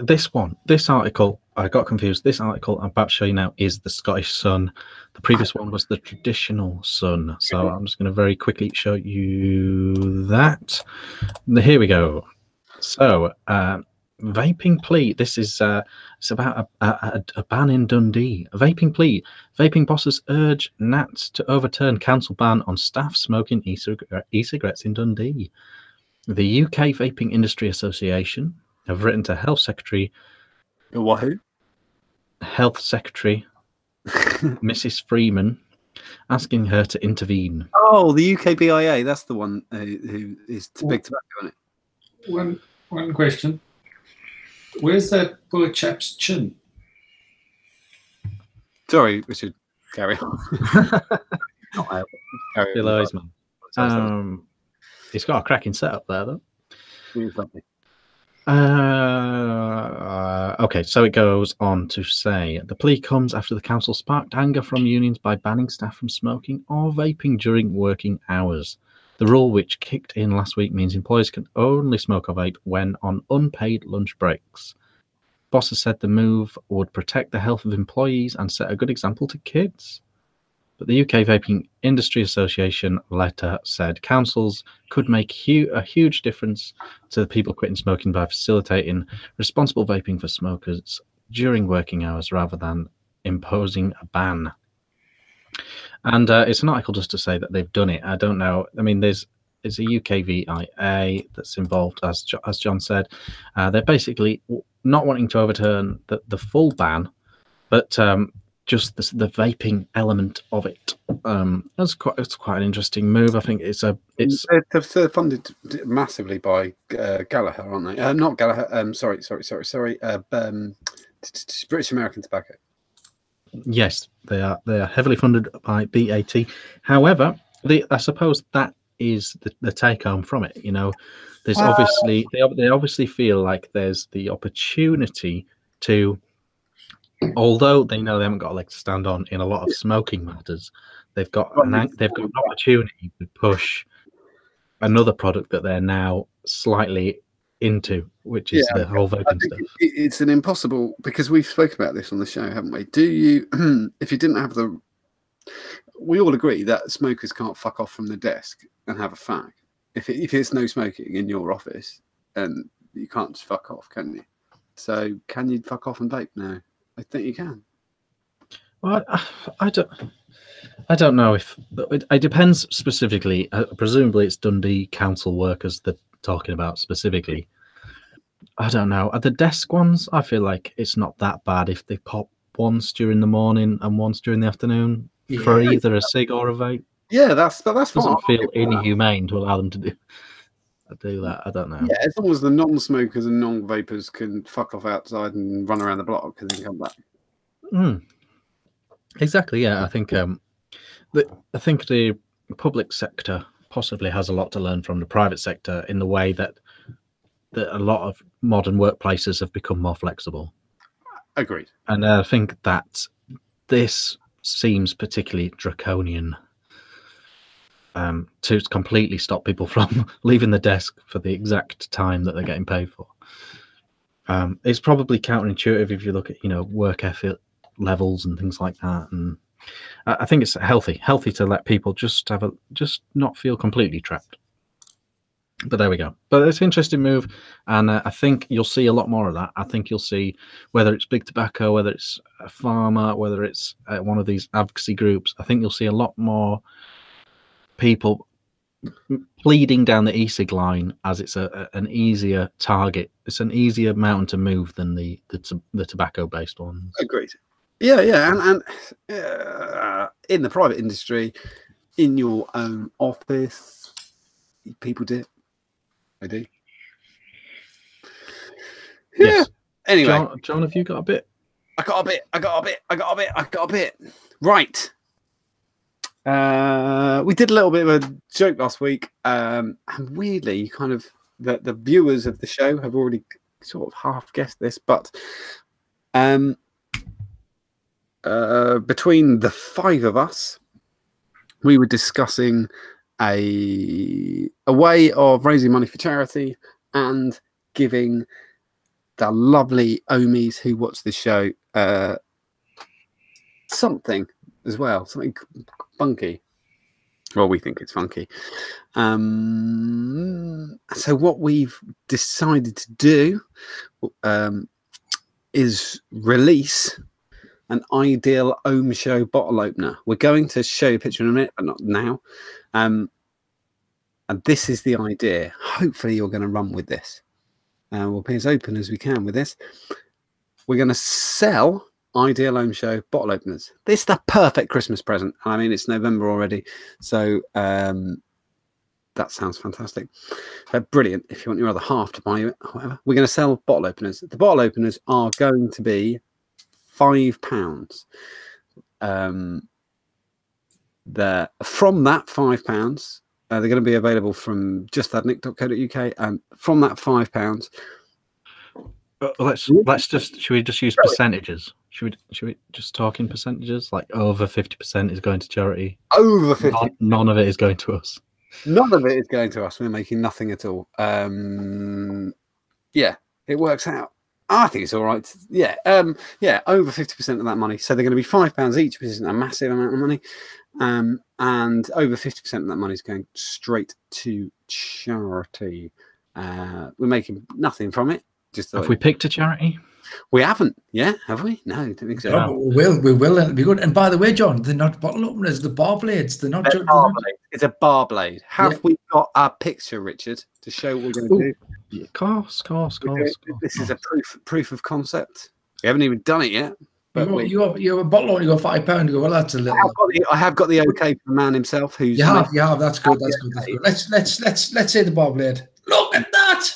This article, I got confused. This article I'm about to show you now is the Scottish Sun. The previous one was the traditional Sun. So I'm just going to very quickly show you that. Here we go. So, vaping plea. This is it's about a ban in Dundee. A vaping plea. Vaping bosses urge Nats to overturn council ban on staff smoking e-cigarettes in Dundee. The UK Vaping Industry Association have written to Health Secretary. Wahoo? Health Secretary Mrs. Freeman, asking her to intervene. Oh, the UK BIA. That's the one who is big tobacco, isn't it? One question. Where's that poor chap's chin? Sorry, Richard. Carry on. Below his man. He's got a cracking setup there, though. Okay, so it goes on to say the plea comes after the council sparked anger from unions by banning staff from smoking or vaping during working hours. The rule, which kicked in last week, means employees can only smoke or vape when on unpaid lunch breaks. Bosses said the move would protect the health of employees and set a good example to kids. But the UK Vaping Industry Association letter said councils could make a huge difference to the people quitting smoking by facilitating responsible vaping for smokers, during working hours rather than imposing a ban. And it's an article just to say that they've done it. I don't know. I mean, it's a UK VIA that's involved, as John said. They're basically not wanting to overturn the full ban, but just the vaping element of it. It's quite an interesting move. I think they're funded massively by Gallagher, aren't they? Not Gallagher. Sorry. British American Tobacco. Yes, they are. They are heavily funded by BAT. However, I suppose that is the take home from it. You know, there's obviously they obviously feel like there's the opportunity to, although they know they haven't got a leg to stand on in a lot of smoking matters, they've got an opportunity to push another product that they're now slightly into, which is the whole vaping stuff. It's an impossible, because we've spoken about this on the show, haven't we? Do you, if you didn't have we all agree that smokers can't fuck off from the desk and have a fag. If it's no smoking in your office, and you can't just fuck off, can you? So can you fuck off and vape now? I think you can. Well, I don't know if it depends specifically. Presumably, it's Dundee Council workers they're talking about specifically. I don't know. At the desk ones, I feel like it's not that bad if they pop once during the morning and once during the afternoon for either a cig or a vape. Yeah, that's doesn't feel inhumane to allow them to do that. I don't know. Yeah, as long as the non-smokers and non-vapers can fuck off outside and run around the block and then come back. Exactly. Yeah, I think the public sector possibly has a lot to learn from the private sector in the way that a lot of modern workplaces have become more flexible. Agreed. And I think that this seems particularly draconian to completely stop people from leaving the desk for the exact time that they're getting paid for. It's probably counterintuitive if you look at work effort levels and things like that, and I think it's healthy to let people just not feel completely trapped. But there we go. But it's an interesting move, and I think you'll see a lot more of that. I think you'll see, whether it's big tobacco, whether it's a farmer, whether it's one of these advocacy groups, I think you'll see a lot more people pleading down the e-cig line, as it's an easier target. It's an easier mountain to move than the tobacco-based ones. Agreed. Yeah, and in the private industry, in your own office, people do it. I do. Yeah. Yes. Anyway, John, have you got a bit? I got a bit. Right. We did a little bit of a joke last week, and weirdly, kind of the viewers of the show have already sort of half guessed this, but between the five of us, we were discussing a way of raising money for charity and giving the lovely Omies who watch the show something as well, something funky. Well, we think it's funky. So what we've decided to do is release an ideal Ohm Show bottle opener. We're going to show you a picture in a minute, but not now. And this is the idea. Hopefully you're going to run with this. We'll be as open as we can with this. We're going to sell ideal Ohm Show bottle openers. This is the perfect Christmas present. I mean, it's November already, so that sounds fantastic. Brilliant. If you want your other half to buy it, whatever. We're going to sell bottle openers. The bottle openers are going to be £5. From that £5, they're going to be available from justadnick.co.uk, and from that £5, should we just use percentages? Should we just talk in percentages? Like over 50% is going to charity. Over 50. None of it is going to us. None of it is going to us. We're making nothing at all. Yeah, it works out. I think it's all right. Yeah, over 50% of that money. So they're going to be £5 each, which isn't a massive amount of money. And over 50% of that money is going straight to charity. We're making nothing from it. just Have we picked a charity? We haven't. Yeah, have we? No, I don't think so. No, but we will. We will. It'll be good. And by the way, John, they're not bottle openers. The bar blades. They're not. They're bar blade. It's a bar blade. Have we got our picture, Richard, to show what we're going to do? Yeah, of course. This is a proof of concept. We haven't even done it yet. But you have a bottle on. You got £5. You go, well, that's a little. I have got the okay from the man himself. Who's you have. That's good. That's good. Let's say the bar blade. Look at that.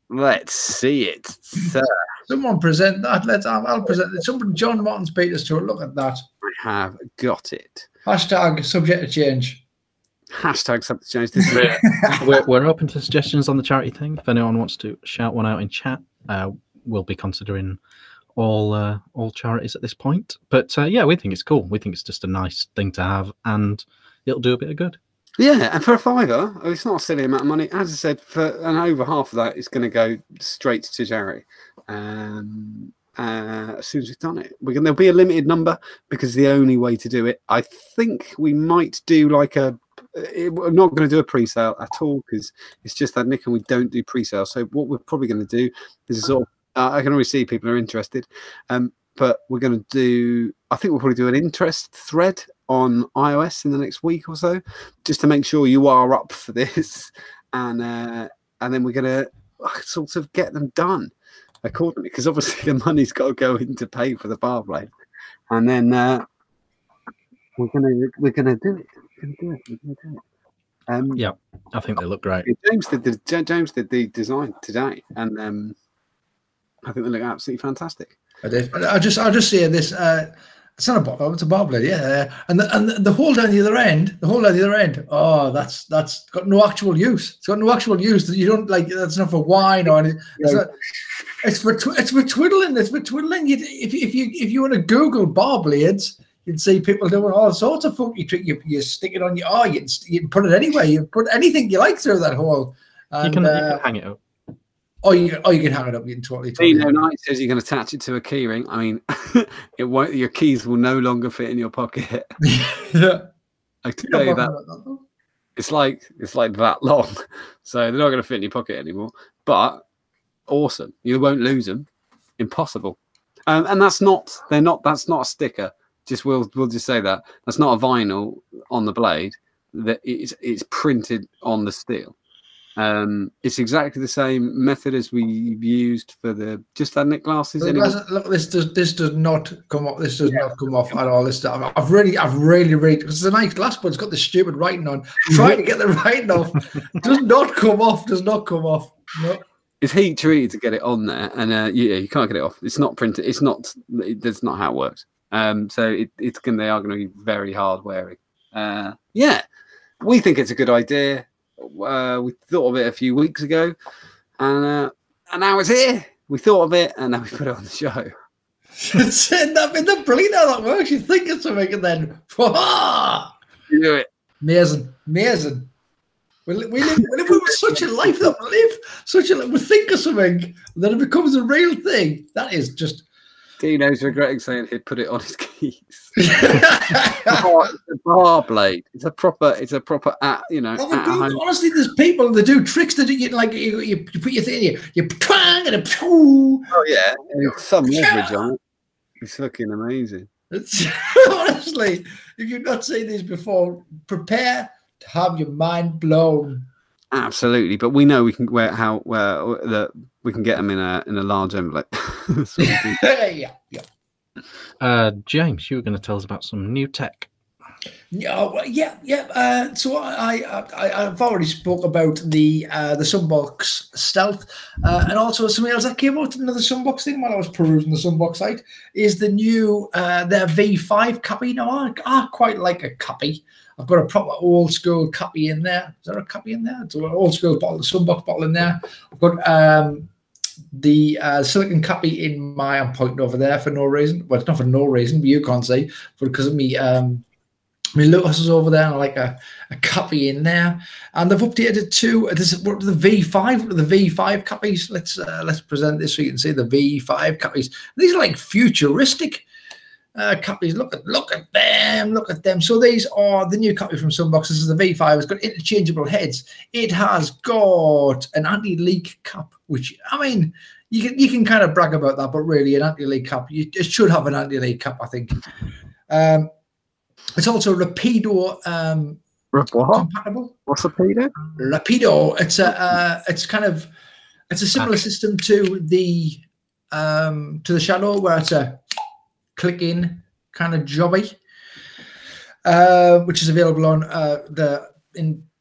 Let's see it, sir. Someone present that. I'll present it. Someone, John Martin's beat us to it. Look at that. I have got it. Hashtag subject to change. Hashtag subject to change. This is we're open to suggestions on the charity thing. If anyone wants to shout one out in chat, we'll be considering all charities at this point. But yeah, we think it's cool. We think it's just a nice thing to have, and it'll do a bit of good. Yeah, and for a £5, it's not a silly amount of money. As I said, and over half of that is going to go straight to charity. As soon as we've done it, there'll be a limited number, because the only way to do it, I think we might do like we're not going to do a pre-sale at all, because it's just that Nick and we don't do pre-sale. So what we're probably going to do is sort of, I can already see people are interested, but we're going to do, I think we'll probably do an interest thread on iOS in the next week or so, just to make sure you are up for this, and then we're going to sort of get them done accordingly, because obviously the money's got to go in to pay for the bar blade, and then we're gonna do it. Yeah, I think they look great. James did the design today, and I think they look absolutely fantastic. I did. I'll just say this. It's not a bottle, it's a bar blade, yeah. And the hole down the other end, oh, that's got no actual use. It's got no actual use. You don't like, that's not for wine or anything. It's for twiddling. It's for twiddling. If you want to Google bar blades, you'd see people doing all sorts of funky trick. You stick it on your eye. You can put it anywhere. You put anything you like through that hole. And, you can hang it up. Oh, you can hang it up. You can totally. Knight says you can attach it to a key ring. I mean, it won't. Your keys will no longer fit in your pocket. Yeah, I can tell you that. It's like that long, so they're not going to fit in your pocket anymore. But awesome, you won't lose them. Impossible. And that's not. They're not. That's not a sticker. We'll just say that that's not a vinyl on the blade. That it's printed on the steel. It's exactly the same method as we've used for the just that Nick glasses. Look, this does not come off. This does not come off at all. This stuff. I've really because it's a nice glass, but it's got the stupid writing on. Trying to get the writing off. Does not come off. Does not come off. No. It's heat treated to get it on there, and you can't get it off. It's not printed. It's not. That's not how it works. So they are going to be very hard wearing. Yeah, we think it's a good idea. We thought of it a few weeks ago, and now it's here. We thought of it, and now we put it on the show. That's brilliant how that works. You think of something, and then you do it. Amazing. We live with such a life that we think of something, and then it becomes a real thing. That is just. Dino's regretting saying he'd put it on his keys. It's a bar blade. It's a proper. Honestly, there's people that do tricks that you put your thing in, you twang and a. Oh yeah, and some leverage on it. It's fucking amazing. Honestly, if you've not seen these before, prepare to have your mind blown. Absolutely, but we know we can we can get them in a large envelope. Yeah. James, you were going to tell us about some new tech. Yeah. So I've already spoke about the Sunbox Stealth, and also something else that came out. Another Sunbox thing while I was perusing the Sunbox site is the new their V5 cappy. Now I quite like a cappy. I've got a proper old school cappy in there. Is there a cappy in there? It's an old school bottle, Sunbox bottle in there. I've got the silicon cappy in my. I'm pointing over there for no reason. Well, it's not for no reason, but you can't see. But because of me. My Lucas is over there, and I like a cappy in there, and they've updated to the V5. The V5 cappies. Let's present this so you can see the V5 cappies. These are like futuristic cappies. Look at them. So these are the new cappy from Sunbox. This is the V5. It's got interchangeable heads. It has got an anti-leak cap, which I mean, you can kind of brag about that, but really an anti-leak cap, it should have an anti-leak cap, I think. It's also Rapido compatible. What's a pedo? Rapido. It's a similar system to the Shadow, where it's a click-in kind of jobby, which is available on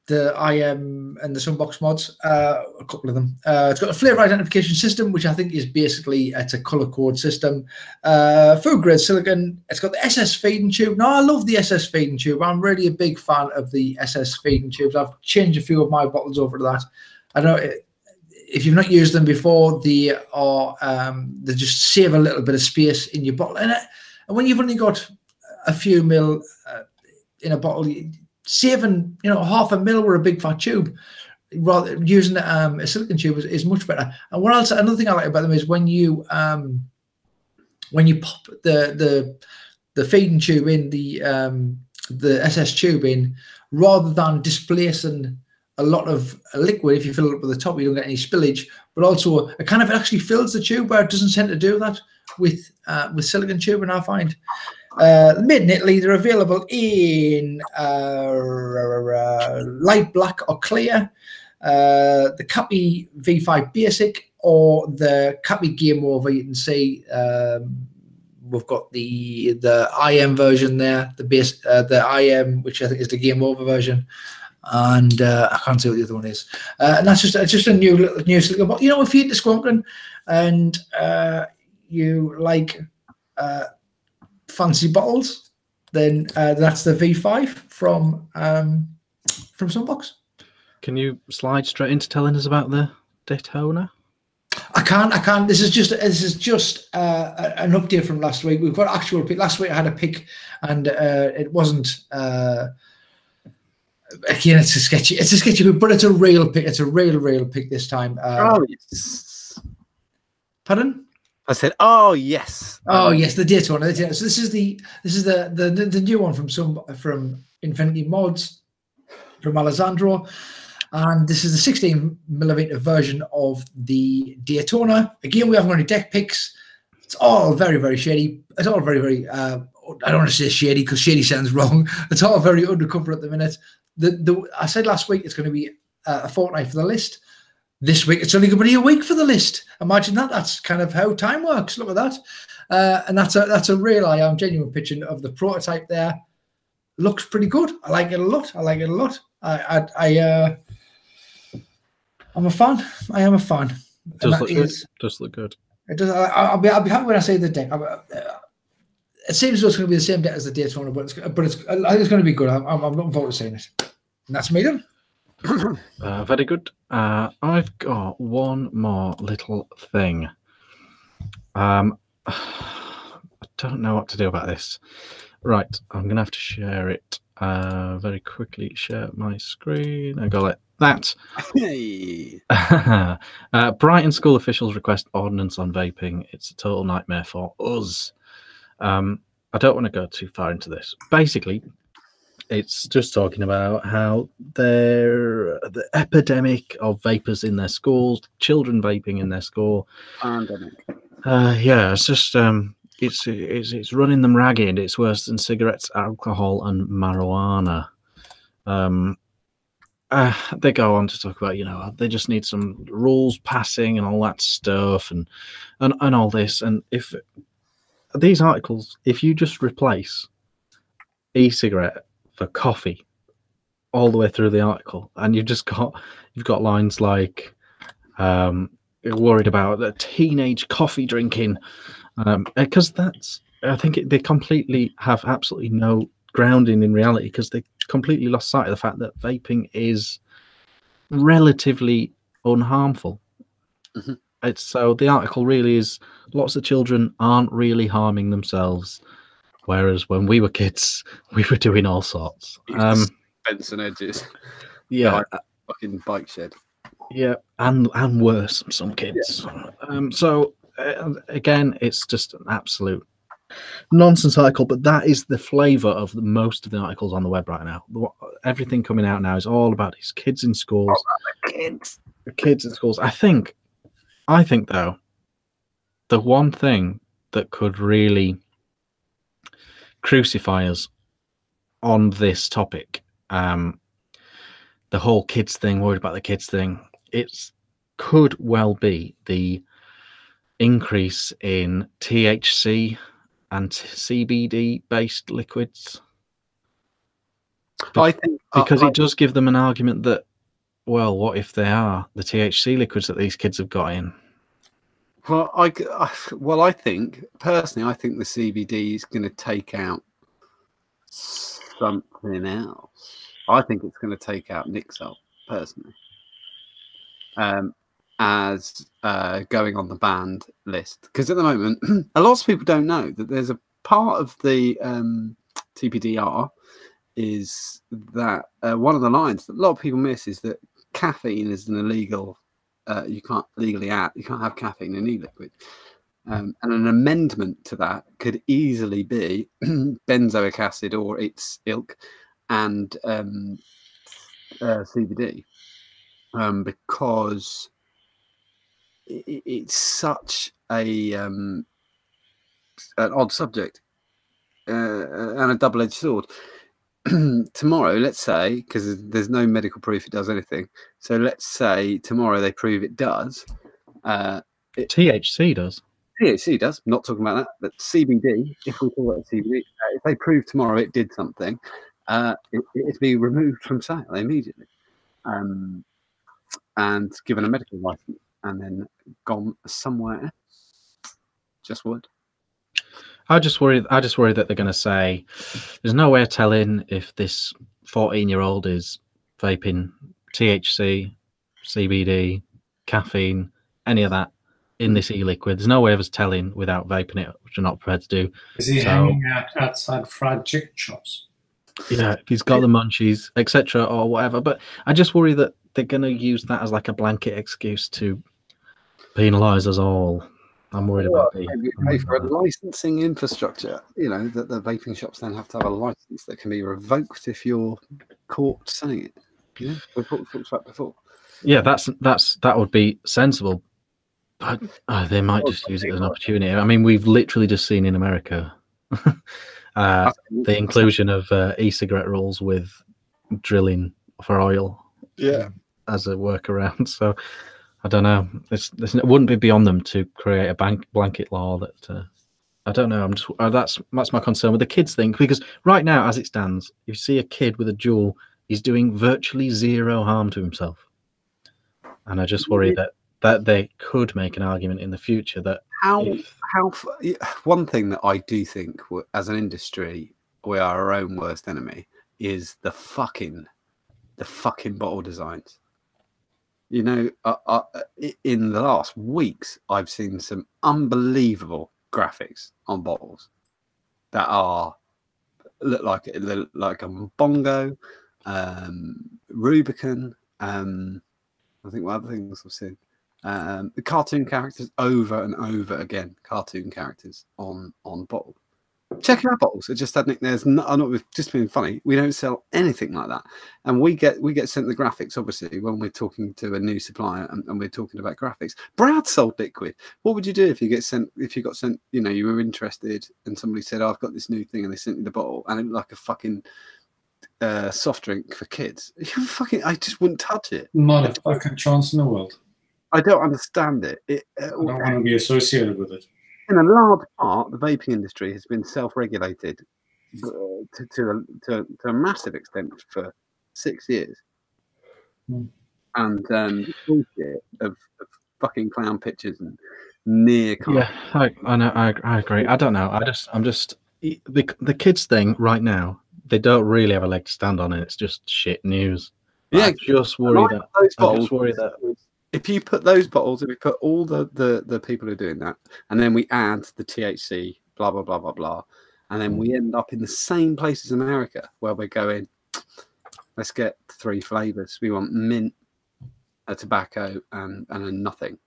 the IM and the Sunbox mods, a couple of them. It's got a flavor identification system, which I think is basically, it's a color code system. Food grade silicon. It's got the SS feeding tube. Now, I love the SS feeding tube. I'm really a big fan of the SS feeding tubes. I've changed a few of my bottles over to that. I don't know if you've not used them before. They just save a little bit of space in your bottle, and when you've only got a few mil in a bottle, saving half a mil with a big fat tube, rather using a silicon tube is much better. And what else? Another thing I like about them is when you pop the feeding tube in, the SS tube in, rather than displacing a lot of liquid, if you fill it up at the top, you don't get any spillage. But also, it kind of actually fills the tube, where it doesn't tend to do that with silicon tube. And I find made in Italy, they're available in light black or clear, the Cappy V5 Basic, or the Cappy Game Over. You can see we've got the IM version there, the IM, which I think is the Game Over version, and I can't see what the other one is. And that's just a new silicon bottle. If you're into squonking and you like fancy bottles, then that's the V5 from Sunbox. Can you slide straight into telling us about the Daytona? I can't. This is just an update from last week. We've got actual pick. Last week I had a pick, and it wasn't. Again, it's a sketchy pick, but it's a real pick. It's a real pick this time. Oh yes. Pardon? I said, "Oh yes, oh yes, the Daytona." So this is the new one from Infinity Mods, from Alessandro, and this is the 16mm version of the Daytona. Again, we haven't got any deck picks. It's all very shady. It's all very. I don't want to say shady because shady sounds wrong. It's all very undercover at the minute. I said last week it's going to be a fortnight for the list. This week, it's only going to be a week for the list. Imagine that. That's kind of how time works. Look at that. And that's a real I'm genuine picture of the prototype there. Looks pretty good. I like it a lot. I'm a fan. I am a fan. Does look good. It does. I'll be happy when I say the deck. It seems as though it's going to be the same deck as the Daytona, but I think it's going to be good. I'm looking forward to seeing it. And that's me done. Very good. I've got one more little thing. I don't know what to do about this. Right, I'm gonna have to share it very quickly. Share my screen. I got it. That. Hey. Brighton school officials request ordinance on vaping. It's a total nightmare for us. I don't want to go too far into this. Basically, it's just talking about how the epidemic of vapors in their schools, children vaping in their school. Pandemic. Yeah, it's just it's running them ragged. It's worse than cigarettes, alcohol, and marijuana. They go on to talk about, they just need some rules passing and all that stuff and all this. And if these articles, if you just replace e-cigarette for coffee all the way through the article, and you've got lines like worried about the teenage coffee drinking, because I think they completely have absolutely no grounding in reality, because they completely lost sight of the fact that vaping is relatively unharmful. Mm-hmm. So the article really is lots of children aren't really harming themselves, whereas when we were kids, we were doing all sorts. Benson edges. Yeah. Fucking bike shed. Yeah, and worse, some kids. Yeah. So again, it's just an absolute nonsense article, but that is the flavour of most of the articles on the web right now. Everything coming out now is all about these kids in schools. Kids. The kids in schools. I think though, the one thing that could really crucify us on this topic, the whole kids thing, worried about the kids thing, it could well be the increase in THC and CBD based liquids. I think because it does give them an argument that, well, what if they are the THC liquids that these kids have got in? Well, I think personally, I think the CBD is going to take out something else. I think it's going to take out Nixol personally, as going on the banned list. Because at the moment, a lot of people don't know that there's a part of the TPDR is that one of the lines that a lot of people miss is that caffeine is an illegal. You can't legally add. You can't have caffeine in e-liquid. And an amendment to that could easily be benzoic acid or its ilk and CBD, because it's such an odd subject and a double-edged sword. Tomorrow, let's say, because there's no medical proof it does anything, so let's say tomorrow they prove it does. THC does. THC does. Not talking about that, but CBD. If we talk about CBD, if they prove tomorrow it did something, it'd be removed from sale immediately, and given a medical license, and then gone somewhere else. Just would. I just worry that they're going to say there's no way of telling if this 14-year-old is vaping THC, CBD, caffeine, any of that in this e-liquid. There's no way of us telling without vaping it, which we're not prepared to do. Is he hanging out outside fried chicken shops? Yeah, if he's got the munchies, etc., or whatever. But I just worry that they're going to use that as like a blanket excuse to penalise us all. I'm worried about pay for a licensing infrastructure. You know that the vaping shops then have to have a license that can be revoked if you're caught selling it. Yeah, we've talked about before. Yeah, that would be sensible, but they might just use it as an opportunity. I mean, we've literally just seen in America the inclusion of e-cigarette rules with drilling for oil, as a workaround. So I don't know. It wouldn't be beyond them to create a blanket law that. I don't know. I'm just that's my concern with the kids thing, because right now, as it stands, if you see a kid with a Juul, he's doing virtually zero harm to himself, and I just worry that they could make an argument in the future that one thing that I do think as an industry we are our own worst enemy is the fucking bottle designs. You know, in the last weeks, I've seen some unbelievable graphics on bottles that look like a Bongo, Rubicon. I think what other things I've seen. The cartoon characters over and over again. Cartoon characters on bottles. Check our bottles. It just hadn't. There's not. I'm not just being funny. We don't sell anything like that, and we get sent the graphics. Obviously, when we're talking to a new supplier and we're talking about graphics. Brad sold liquid. What would you do if you got sent? You know, you were interested, and somebody said, "Oh, I've got this new thing," and they sent you the bottle, and it looked like a fucking soft drink for kids. I just wouldn't touch it. Not a fucking chance in the world. I don't understand it. I don't want to be associated with it. In a large part, the vaping industry has been self-regulated to a massive extent for 6 years, and bullshit of fucking clown pictures and near. Yeah, I know. I agree. I don't know. I'm just the kids thing right now. They don't really have a leg to stand on, and it's just shit news. Yeah, I just worry that. If you put those bottles, if we put all the people who are doing that, and then we add the THC, blah, blah, blah, blah, blah, and then we end up in the same place as America, where we're going, let's get 3 flavors. We want mint, a tobacco, and then nothing.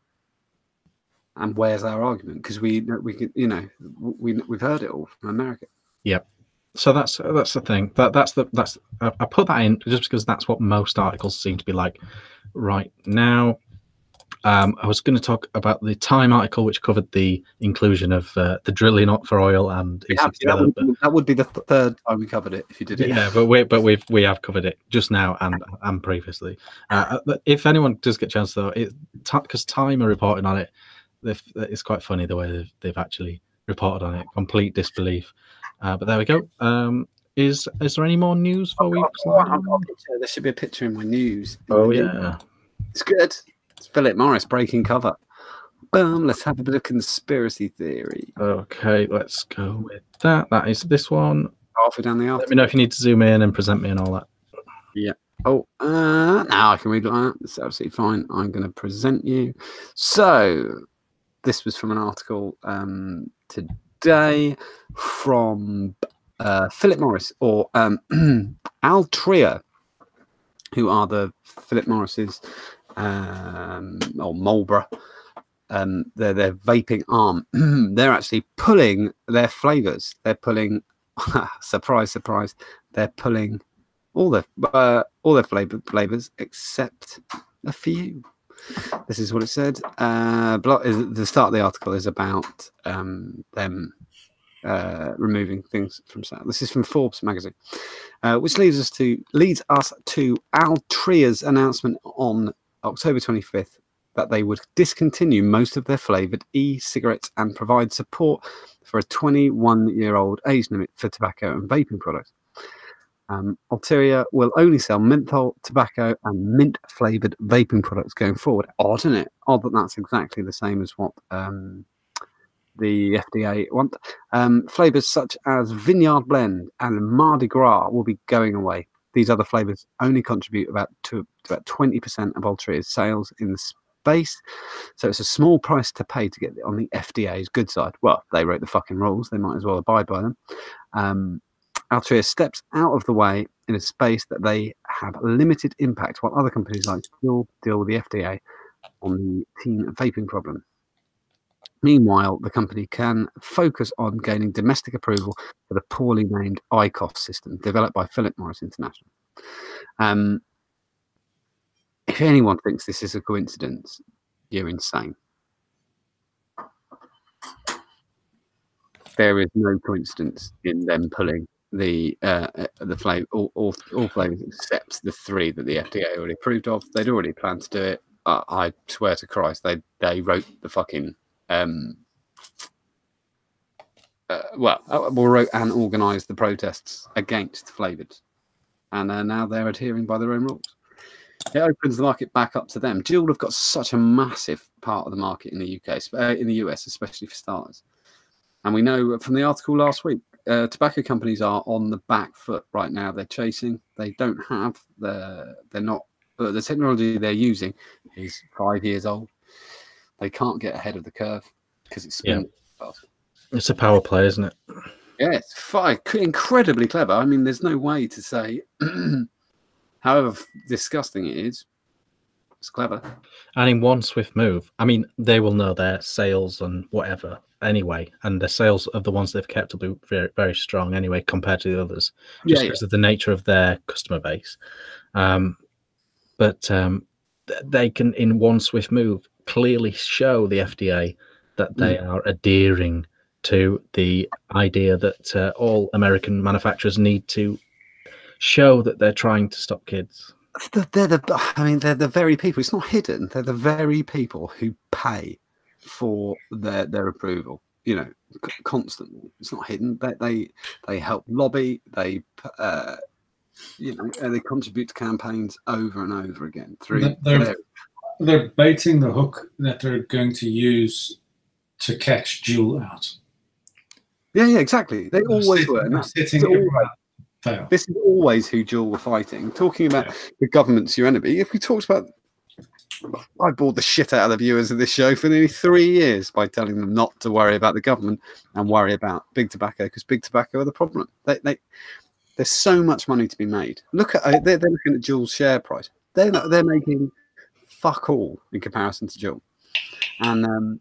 And where's our argument? Because we've heard it all from America. Yep. So that's the thing. I put that in just because that's what most articles seem to be like right now. I was going to talk about the Time article, which covered the inclusion of the drilling up for oil and that would be the third time we covered it if you did it. Yeah, but we have covered it just now and previously. But if anyone does get a chance though, because Time are reporting on it, it's quite funny the way they've actually reported on it. Complete disbelief. But there we go. Is there any more news for we? There should be a picture in my news. Oh yeah, it's good. It's Philip Morris breaking cover. Boom. Let's have a bit of conspiracy theory. Okay, let's go with that. That is this one. Halfway down the article. Let me know if you need to zoom in and present me and all that. Yeah. Oh, now I can read like that. It's absolutely fine. I'm going to present you. So, this was from an article today from Philip Morris or Altria, who are the Philip Morris's or Marlboro. Their vaping arm. They're actually pulling their flavors. They're pulling, surprise, surprise. They're pulling all their flavors except a few. This is what it said. The start of the article is about them removing things from sale. This is from Forbes magazine, which leads us to Altria's announcement on October 25th that they would discontinue most of their flavored e-cigarettes and provide support for a 21-year-old age limit for tobacco and vaping products. Altria will only sell menthol, tobacco, and mint-flavored vaping products going forward. Odd, isn't it? Odd that that's exactly the same as what the FDA want. Flavors such as Vineyard Blend and Mardi Gras will be going away. These other flavors only contribute about 20% of Altria's sales in the space, so it's a small price to pay to get on the FDA's good side. Well, they wrote the fucking rules; they might as well abide by them. Altria steps out of the way in a space that they have limited impact, while other companies like still deal with the FDA on the teen vaping problem. Meanwhile, the company can focus on gaining domestic approval for the poorly named IQOS system developed by Philip Morris International. If anyone thinks this is a coincidence, you're insane. There is no coincidence in them pulling the flavor, all flavors except the 3 that the FDA already approved of. They'd already planned to do it. I swear to Christ, they wrote the fucking wrote and organised the protests against flavours, and now they're adhering by their own rules. It opens the market back up to them. Juul have got such a massive part of the market in the UK, in the US, especially for starters. And we know from the article last week, tobacco companies are on the back foot right now. They're chasing. They don't have the technology they're using is 5 years old. They can't get ahead of the curve because it's spinning fast. It's a power play, isn't it? Yeah, it's incredibly clever. I mean, there's no way to say, however disgusting it is, it's clever. And in one swift move, I mean, they will know their sales and whatever anyway, and the sales of the ones they've kept will be very, very strong anyway compared to the others, just because of the nature of their customer base. But they can, in one swift move, clearly show the FDA that they are adhering to the idea that all American manufacturers need to show that they're trying to stop kids. They're the very people. It's not hidden. They're the very people who pay for their approval. You know, constantly. It's not hidden. They help lobby. They they contribute to campaigns over and over again through. They're baiting the hook that they're going to use to catch Juul out. Yeah, exactly. They always were. This is always who Juul were fighting. Talking about the government's your enemy. If we talked about, I bored the shit out of the viewers of this show for nearly 3 years by telling them not to worry about the government and worry about big tobacco, because big tobacco are the problem. There's so much money to be made. Look at they're looking at Juul's share price. They're making fuck all in comparison to Juul, and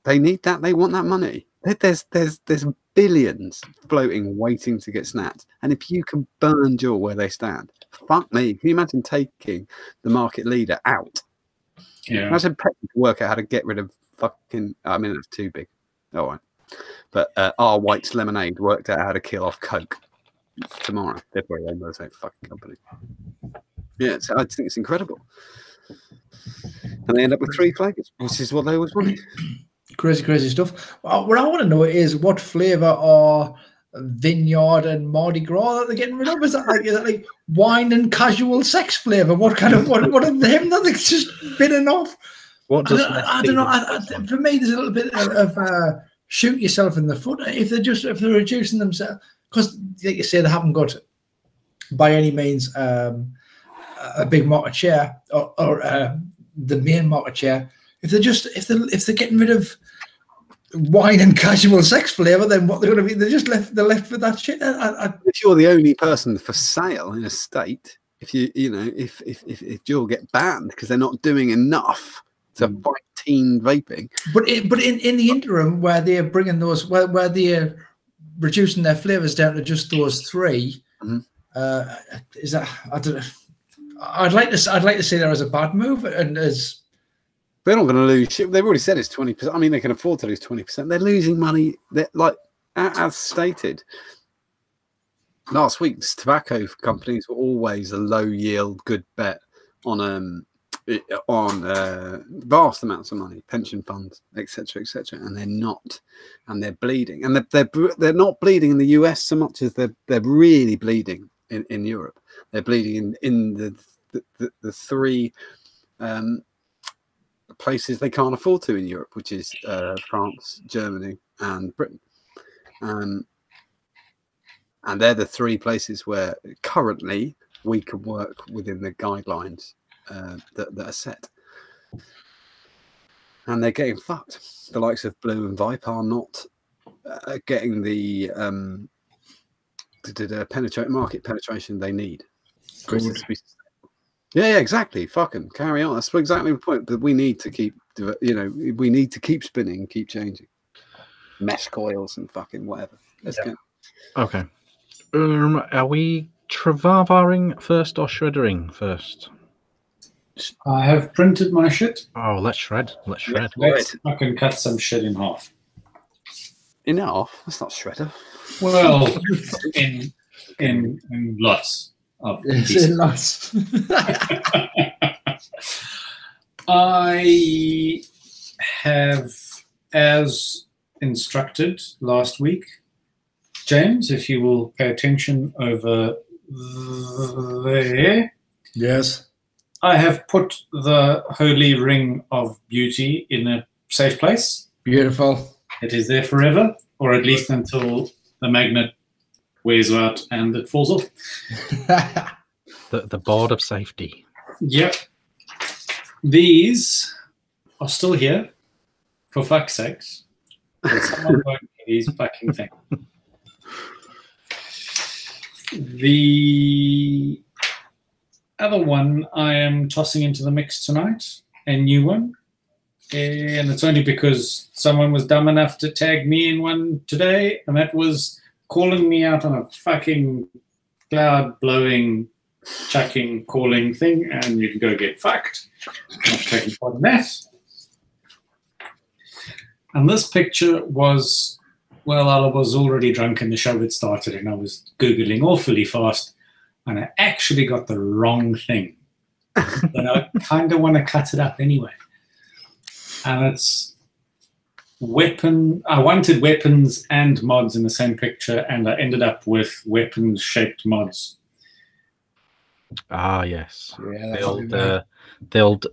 they need that. They want that money. There's billions floating, waiting to get snapped. And if you can burn Juul where they stand, fuck me. Can you imagine taking the market leader out? Yeah. I said Pepsi to work out how to get rid of fucking. I mean, it's too big. All right. But our White's Lemonade worked out how to kill off Coke tomorrow. They're probably owned by the same fucking company. Yeah, I think it's incredible. And they end up with 3 flavors, which is what they always wanted. Crazy stuff. What I want to know is what flavour are Vineyard and Mardi Gras that they're getting rid of? Is that like wine and casual sex flavour? What kind of what are them that they're just bidding off? What does I don't know. For me, there's a little bit of shoot yourself in the foot if they're reducing themselves, because like you say, they haven't got by any means a big market share or the main market share. If they're getting rid of wine and casual sex flavour, then what they're going to be? They're left with that shit. If you're the only person for sale in a state, if you'll get banned because they're not doing enough to fight teen vaping. But in the interim, where they're bringing those, where they're reducing their flavours down to just those 3, is that? I don't know. I'd like to say there as a bad move, and as they're not going to lose shit. They've already said it's 20%. I mean, they can afford to lose 20%. They're losing money. They're like, as stated last week, tobacco companies were always a low yield, good bet on vast amounts of money, pension funds, etc., and they're not, and they're bleeding, and they're not bleeding in the US so much as they're really bleeding in Europe. They're bleeding in the 3 places they can't afford to in Europe, which is France, Germany, and Britain. And they're the 3 places where currently we can work within the guidelines that are set. And they're getting fucked. The likes of BREW and Vape are not getting the market penetration they need. Yeah, exactly. Fucking carry on. That's exactly the point. But we need to keep, we need to keep spinning, keep changing. Mesh coils and fucking whatever. Let's go. Okay. Are we travavaring first or shreddering first? I have printed my shit. Oh, let's shred. Let's shred. I can cut some shit in half. In half? That's not shredder. Well, in lots of pieces. in lots. I have, as instructed last week, James, if you will pay attention over there. Yes. I have put the holy ring of beauty in a safe place. Beautiful. It is there forever, or at least until the magnet wears out and it falls off. The board of safety. Yep. These are still here, for fuck's sakes. Someone vote for these fucking things. The other one I am tossing into the mix tonight, a new one. And it's only because someone was dumb enough to tag me in one today, and that was calling me out on a fucking cloud blowing, chucking, calling thing, and you can go get fucked. I'm not taking part in that. And this picture was, well, I was already drunk and the show had started, and I was Googling awfully fast, and I actually got the wrong thing. But I kind of want to cut it up anyway. And it's weapon. I wanted weapons and mods in the same picture, and I ended up with weapons-shaped mods. Ah, yes. Yeah, the old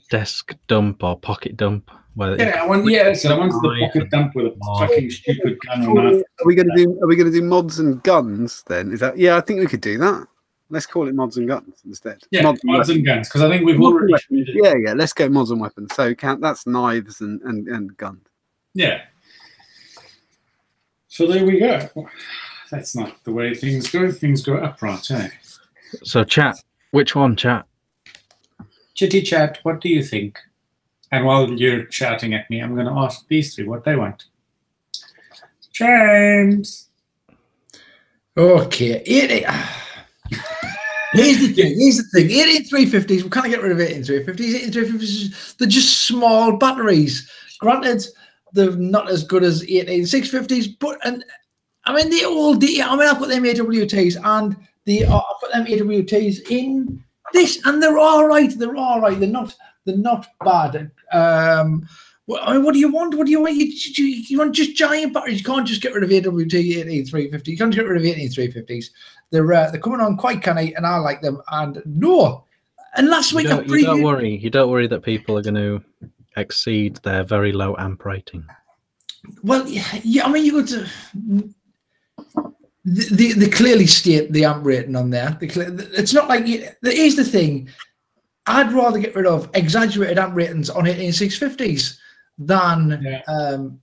desk dump or pocket dump. Yeah, I wanted the pocket dump with a fucking stupid gun on it. Are we going to do mods and guns then? Is that? Yeah, I think we could do that. Let's call it mods and guns instead. Yeah, mods and guns, because I think we've already. Yeah. Let's go mods and weapons. So that's knives and guns. Yeah. So there we go. That's not the way things go. Things go upright, eh? So chat, which one, chat? Chitty chat, what do you think? And while you're shouting at me, I'm going to ask these 3 what they want. James. Okay. Here's the thing. 18350s, we can't get rid of 18350s. 18350s, they're just small batteries. Granted, they're not as good as 18650s, but I mean, they all. I've got them AWTs, and I've got them AWTs in this, and they're all right. They're all right. They're not bad. I mean, what do you want? What do you want? You want just giant batteries? You can't just get rid of AWT 18350. You can't get rid of 18350s. They're coming on quite canny, and I like them. And no, and last week you don't worry. You don't worry that people are going to exceed their very low amp rating. Well, yeah. I mean, you go to. They clearly state the amp rating on there. It's not like here's the thing. I'd rather get rid of exaggerated amp ratings on 18650s than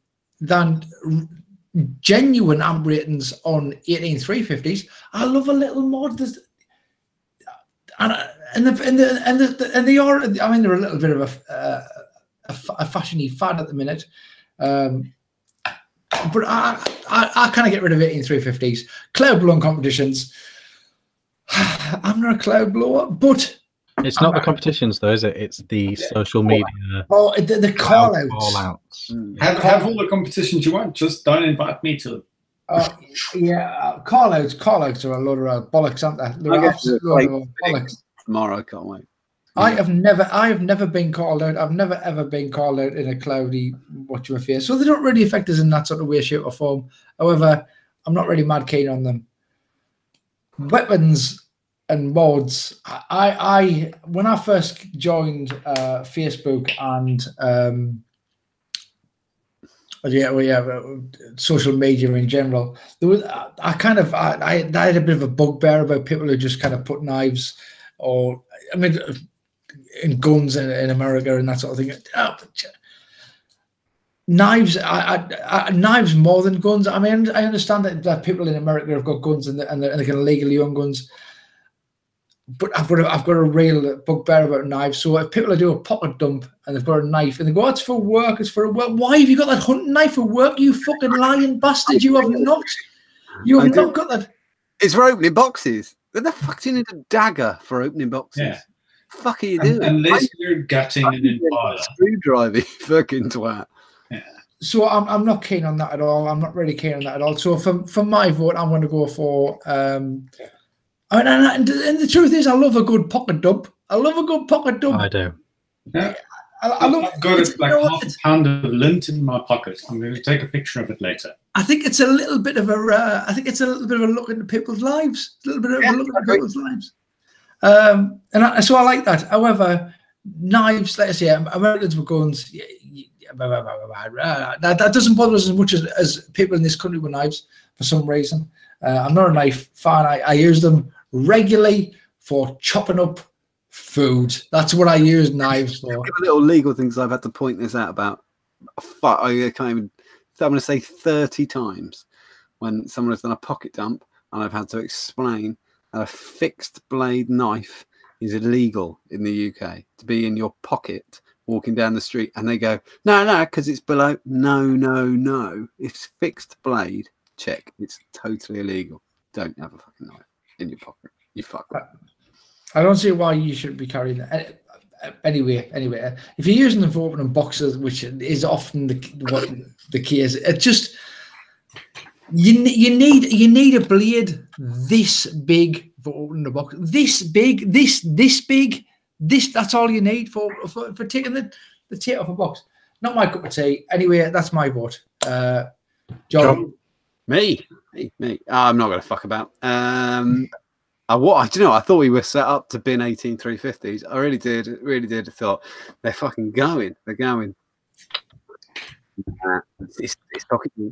genuine amp ratings on 18350s. I love a little mod. And they are. I mean, they're a little bit of a fashiony fad at the minute. But I kind of get rid of 18350s. Cloud blowing competitions. I'm not a cloud blower, but it's not the competitions, though, is it? It's the social media. Oh, the call outs. Have all the competitions you want. Just don't invite me to them. Yeah, call outs are a load of bollocks, aren't they? They're absolute load of bollocks. Tomorrow, I can't wait. I have never been called out. I've never ever been called out in a cloudy watch face. So they don't really affect us in that sort of way, shape, or form. However, I'm not really mad keen on them. Weapons and mods. I when I first joined Facebook and social media in general, there was I had a bit of a bugbear about people who just kind of put knives or in guns in America and that sort of thing. Knives, knives more than guns. I mean, I understand that people in America have got guns and they can legally own guns, but I've got a real bugbear about knives. So if people do a pocket dump and they've got a knife and they go, "It's for work. It's for work." Why have you got that hunting knife for work? You fucking lying bastard! You have not. You have not got that. It's for opening boxes. What the fuck do you need a dagger for opening boxes? Yeah. Fuck are you doing? Unless you're gutting an Impala. Screwdriver, fucking twat. Yeah. So I'm not keen on that at all. I'm not really keen on that at all. So for my vote, I'm going to go for. And the truth is, I love a good pocket dump. I love a good pocket dump. I do. Yeah. I've got half a pound of lint in my pocket. I'm going to take a picture of it later. I think it's a little bit of a. Look into people's lives. A little bit of a look into people's lives. So I like that. However, knives, like I say, Americans with guns. That doesn't bother us as much as people in this country with knives for some reason. I'm not a knife fan. I use them regularly for chopping up food. That's what I use knives for. Little legal things I've had to point this out about. I can't even. I'm going to say 30 times when someone has done a pocket dump and I've had to explain that a fixed blade knife is illegal in the UK to be in your pocket walking down the street, and they go, no, because it's below. No. It's fixed blade. Check. It's totally illegal. Don't have a fucking knife in your pocket. You fuck. I don't see why you should be carrying that. Anyway, if you're using them for opening boxes, which is often what the case, it's just you need a blade this big for opening the box. This big. That's all you need for taking the tape off a box. Not my cup of tea. Anyway, that's my vote. John. Me. I'm not going to fuck about. I thought we were set up to bin 18350s. I really did. I thought they're fucking going. They're going. It's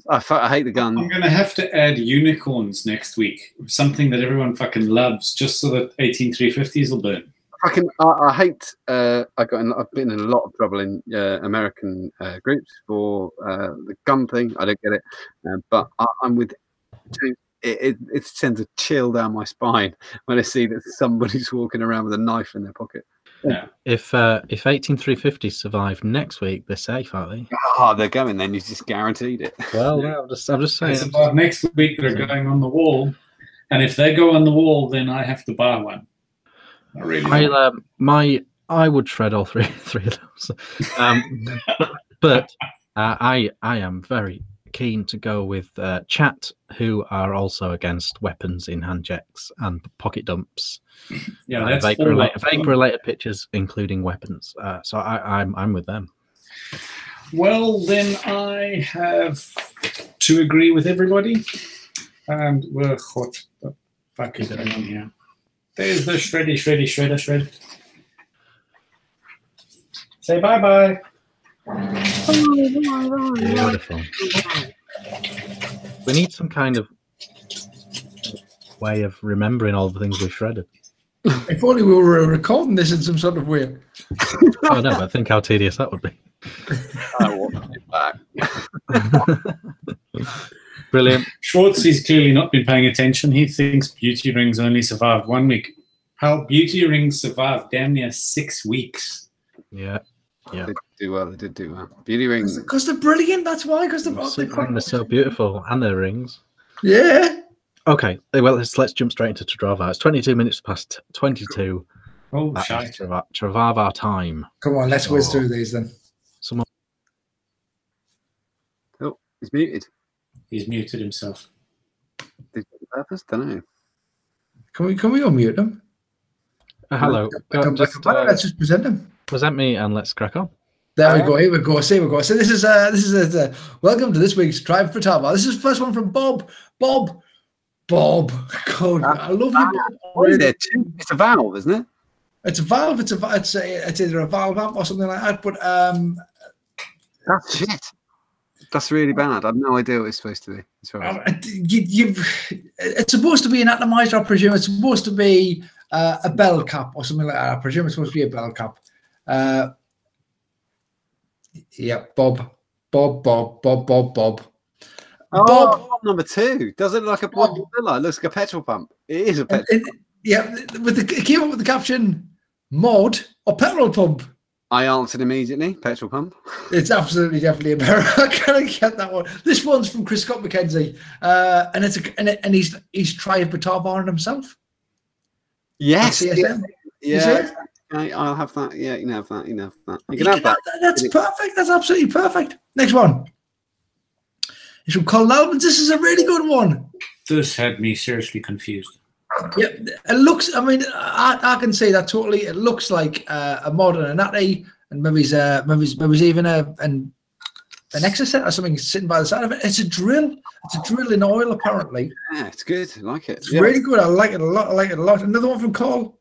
I hate the gun. I'm going to have to add unicorns next week. Something that everyone fucking loves, just so that 18350s will burn. I hate. I've been in a lot of trouble in American groups for the gun thing. I don't get it, but I'm with. It sends a chill down my spine when I see that somebody's walking around with a knife in their pocket. Yeah. If 18350s survive next week, they're safe, aren't they? Oh, they're going then. You just guaranteed it. Well, yeah, I'm just saying. Next week they're going on the wall, and if they go on the wall, then I have to buy one. Not really. I would shred all three of those. But I am very keen to go with chat, who are also against weapons in hand jacks and pocket dumps. Yeah, that's vape related pictures, including weapons. So I'm with them. Well, then I have to agree with everybody. And what the fuck is going on here? There's the shredder. Say bye-bye. Beautiful. We need some kind of way of remembering all the things we shredded. If only we were recording this in some sort of way. Oh no, but think how tedious that would be. I want it back. Brilliant. Schwartz, he's clearly not been paying attention. He thinks beauty rings only survived 1 week. How beauty rings survived damn near 6 weeks. Yeah. They did do well. They did do well. Beauty rings. Because they're brilliant. That's why. Because They're so beautiful, and their rings. Yeah. Okay. Well, let's jump straight into Travava. It's 22 minutes past 22. Oh, That shite. is Travava time. Come on, let's whiz through these then. Someone. Oh, he's muted. He's muted himself. Did he purpose? Don't know. Can we unmute them? Hello. Let's just present them. Present me and let's crack on. There we go. Here we go. See we go. So this is welcome to this week's Tribe for Tava. This is the first one from Bob. Bob. God, I love you, Bob. What is it? It's a valve, isn't it? It's a valve. It's either a valve amp or something like that. But that's shit. That's really bad. I have no idea what it's supposed to be. It's supposed to be an atomizer, I presume. It's supposed to be a bell cap or something like that. I presume it's supposed to be a bell cap. Yeah, Bob. Oh, Bob number 2. Does it look like a Bob? It looks like a petrol pump. It is a petrol pump. Yeah, it came up with the caption mod or petrol pump. I answered immediately. Petrol pump. It's absolutely definitely a better. I can't get that one. This one's from Chris Scott McKenzie, and and he's tried Batava on himself. Yes. Yeah. Okay, I'll have that. Yeah, you can have that. You can have that. You can have that. That's perfect. That's absolutely perfect. Next one. It's from Colin Albans. This is a really good one. This had me seriously confused. Yeah, it looks. I mean, I can see that totally. It looks like a mod and a natty, and maybe even an exocet or something sitting by the side of it. It's a drill. It's a drill in oil, apparently. Yeah, it's good. I like it. It's really good. I like it a lot. Another one from Cole,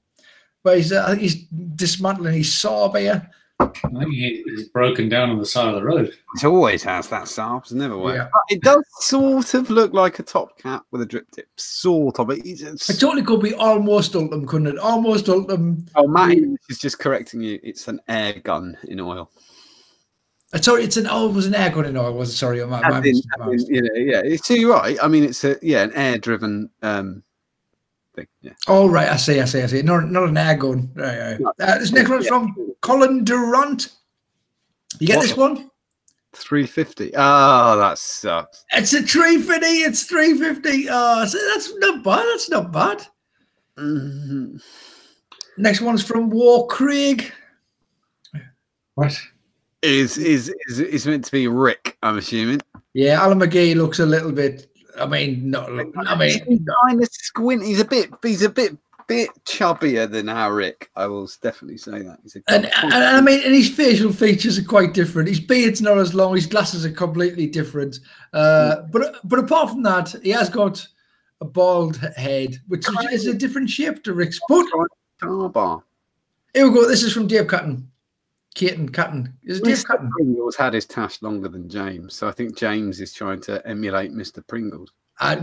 where I think he's dismantling his saw here. I think he's broken down on the side of the road. It always has that Saab. It's never worked. Yeah. It does sort of look like a top cap with a drip tip. Sort of. It totally could be almost Ultim, couldn't it? Almost Ultim. Oh, Matt is just correcting you. It's an air gun in oil. Sorry, it was an air gun in oil. Was it? Sorry, yeah, it's you're right. I mean, it's an air-driven thing. Yeah. Oh right, I see. Not an air gun. Right. This next one's from Colin Durant. You get this one? 350. Oh, that sucks. It's a 350. It's 350. Oh, so that's not bad. That's not bad. Mm-hmm. Next one's from War Craig. What? Is meant to be Rick, I'm assuming. Yeah, Alan McGee looks a little bit. He's kind of squint. He's a bit chubbier than our Rick. I will definitely say that. And his facial features are quite different. His beard's not as long. His glasses are completely different. But apart from that, he has got a bald head, which is a different shape to Rick's. But here we go. This is from Dave Catton. Catton. Is it Dave Catton? Pringles had his tash longer than James, so I think James is trying to emulate Mr. Pringles.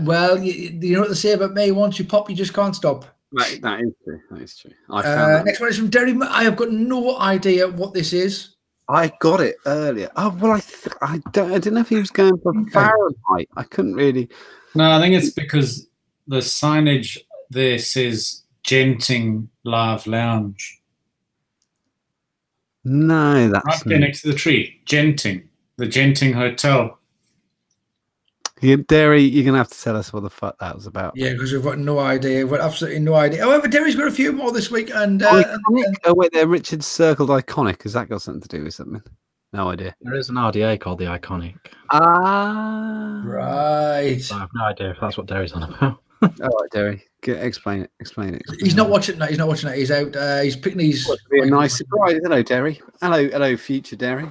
Well, you know what they say about me: once you pop, you just can't stop. That is true. That is true. Next one is from Derry. I have got no idea what this is. I got it earlier. Oh well, I didn't know if he was going for Fahrenheit. I couldn't really. No, I think it's because the signage there says Genting Live Lounge. No, that's right there next to the tree. Genting, the Genting Hotel. Derry, you're gonna have to tell us what the fuck that was about. Yeah, because we've got no idea. We've got absolutely no idea. However, Derry's got a few more this week, and Oh wait, there. Richard circled iconic. Has that got something to do with something? No idea. There is an RDA called the Iconic. Ah, right. I have no idea if that's what Derry's on about. All right, Derry. Explain it. Explain it. He's not watching that. He's not watching that. He's out. He's picking these. Be a nice surprise. Hello, Derry. Hello, future Derry.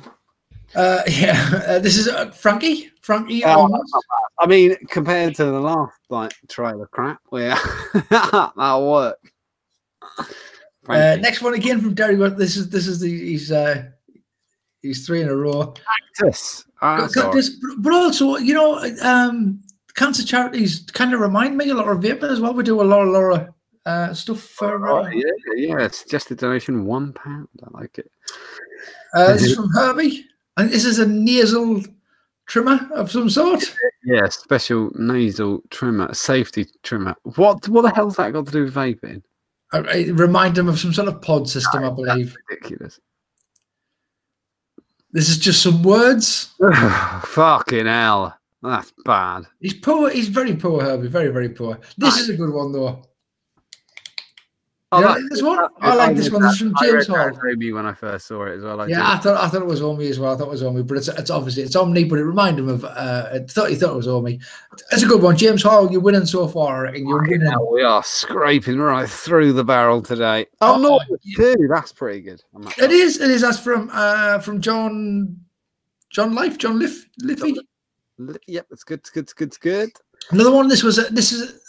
Yeah, this is Frankie. Frankie. I mean, compared to the last trail of crap, that'll work. Next one again from Derry. This is he's 3 in a row. Cactus. But also, cancer charities kind of remind me a lot of vaping as well. We do a lot of stuff for. Yeah. It's just a donation, £1. I like it. This is from Herbie. And this is a nasal trimmer of some sort. Yeah, special nasal trimmer, safety trimmer. What the hell's that got to do with vaping? It reminds them of some sort of pod system, I believe. Ridiculous. This is just some words. Fucking hell. That's bad. He's poor. He's very poor, Herbie. Very, very poor. This is a good one, though. I like this one. I like this one. This is from James Hall. When I first saw it as well. I thought it was Omi as well. I thought it was Omi, but it's obviously it's Omni, but it reminded him of. He thought it was Omi. It's a good one, James Hall. You're winning so far, and you're winning. We are scraping right through the barrel today. Oh no, two. That's pretty good. It is. That's from John Liffey. Yep, it's good. It's good. Another one. This is,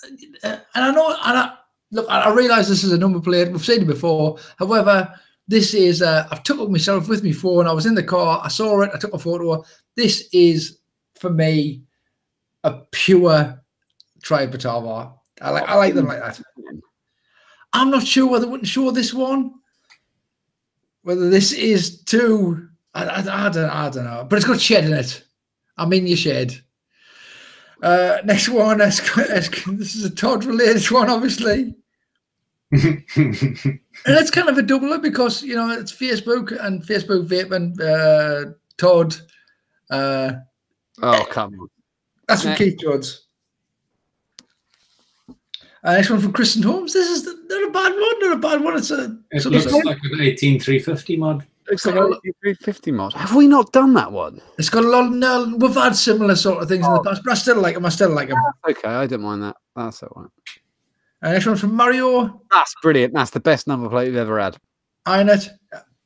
and I know, look, I realise this is a number plate. We've seen it before. However, this is, I've took it myself with my phone. I was in the car. I saw it. I took a photo. This is, for me, a pure Tri-Batava. I like them like that. I'm not sure whether I wouldn't show this one. Whether this is too, I don't know. But it's got shed in it. I'm in your shed. Next one, this is a Todd-related one, obviously. And it's kind of a doubler because, it's Facebook and Facebook vaping, Todd. Oh, come on. That's from Keith Jones. Next one from Kristen Holmes. This is not a bad one. Not a bad one. It looks like an 18350 mod. Looks like a 350 mod. Have we not done that one? It's got a lot of we've had similar sort of things in the past, but I still like them. Okay, I don't mind that. That's all right. Next one from Mario. That's brilliant. That's the best number plate we've ever had. Iron it.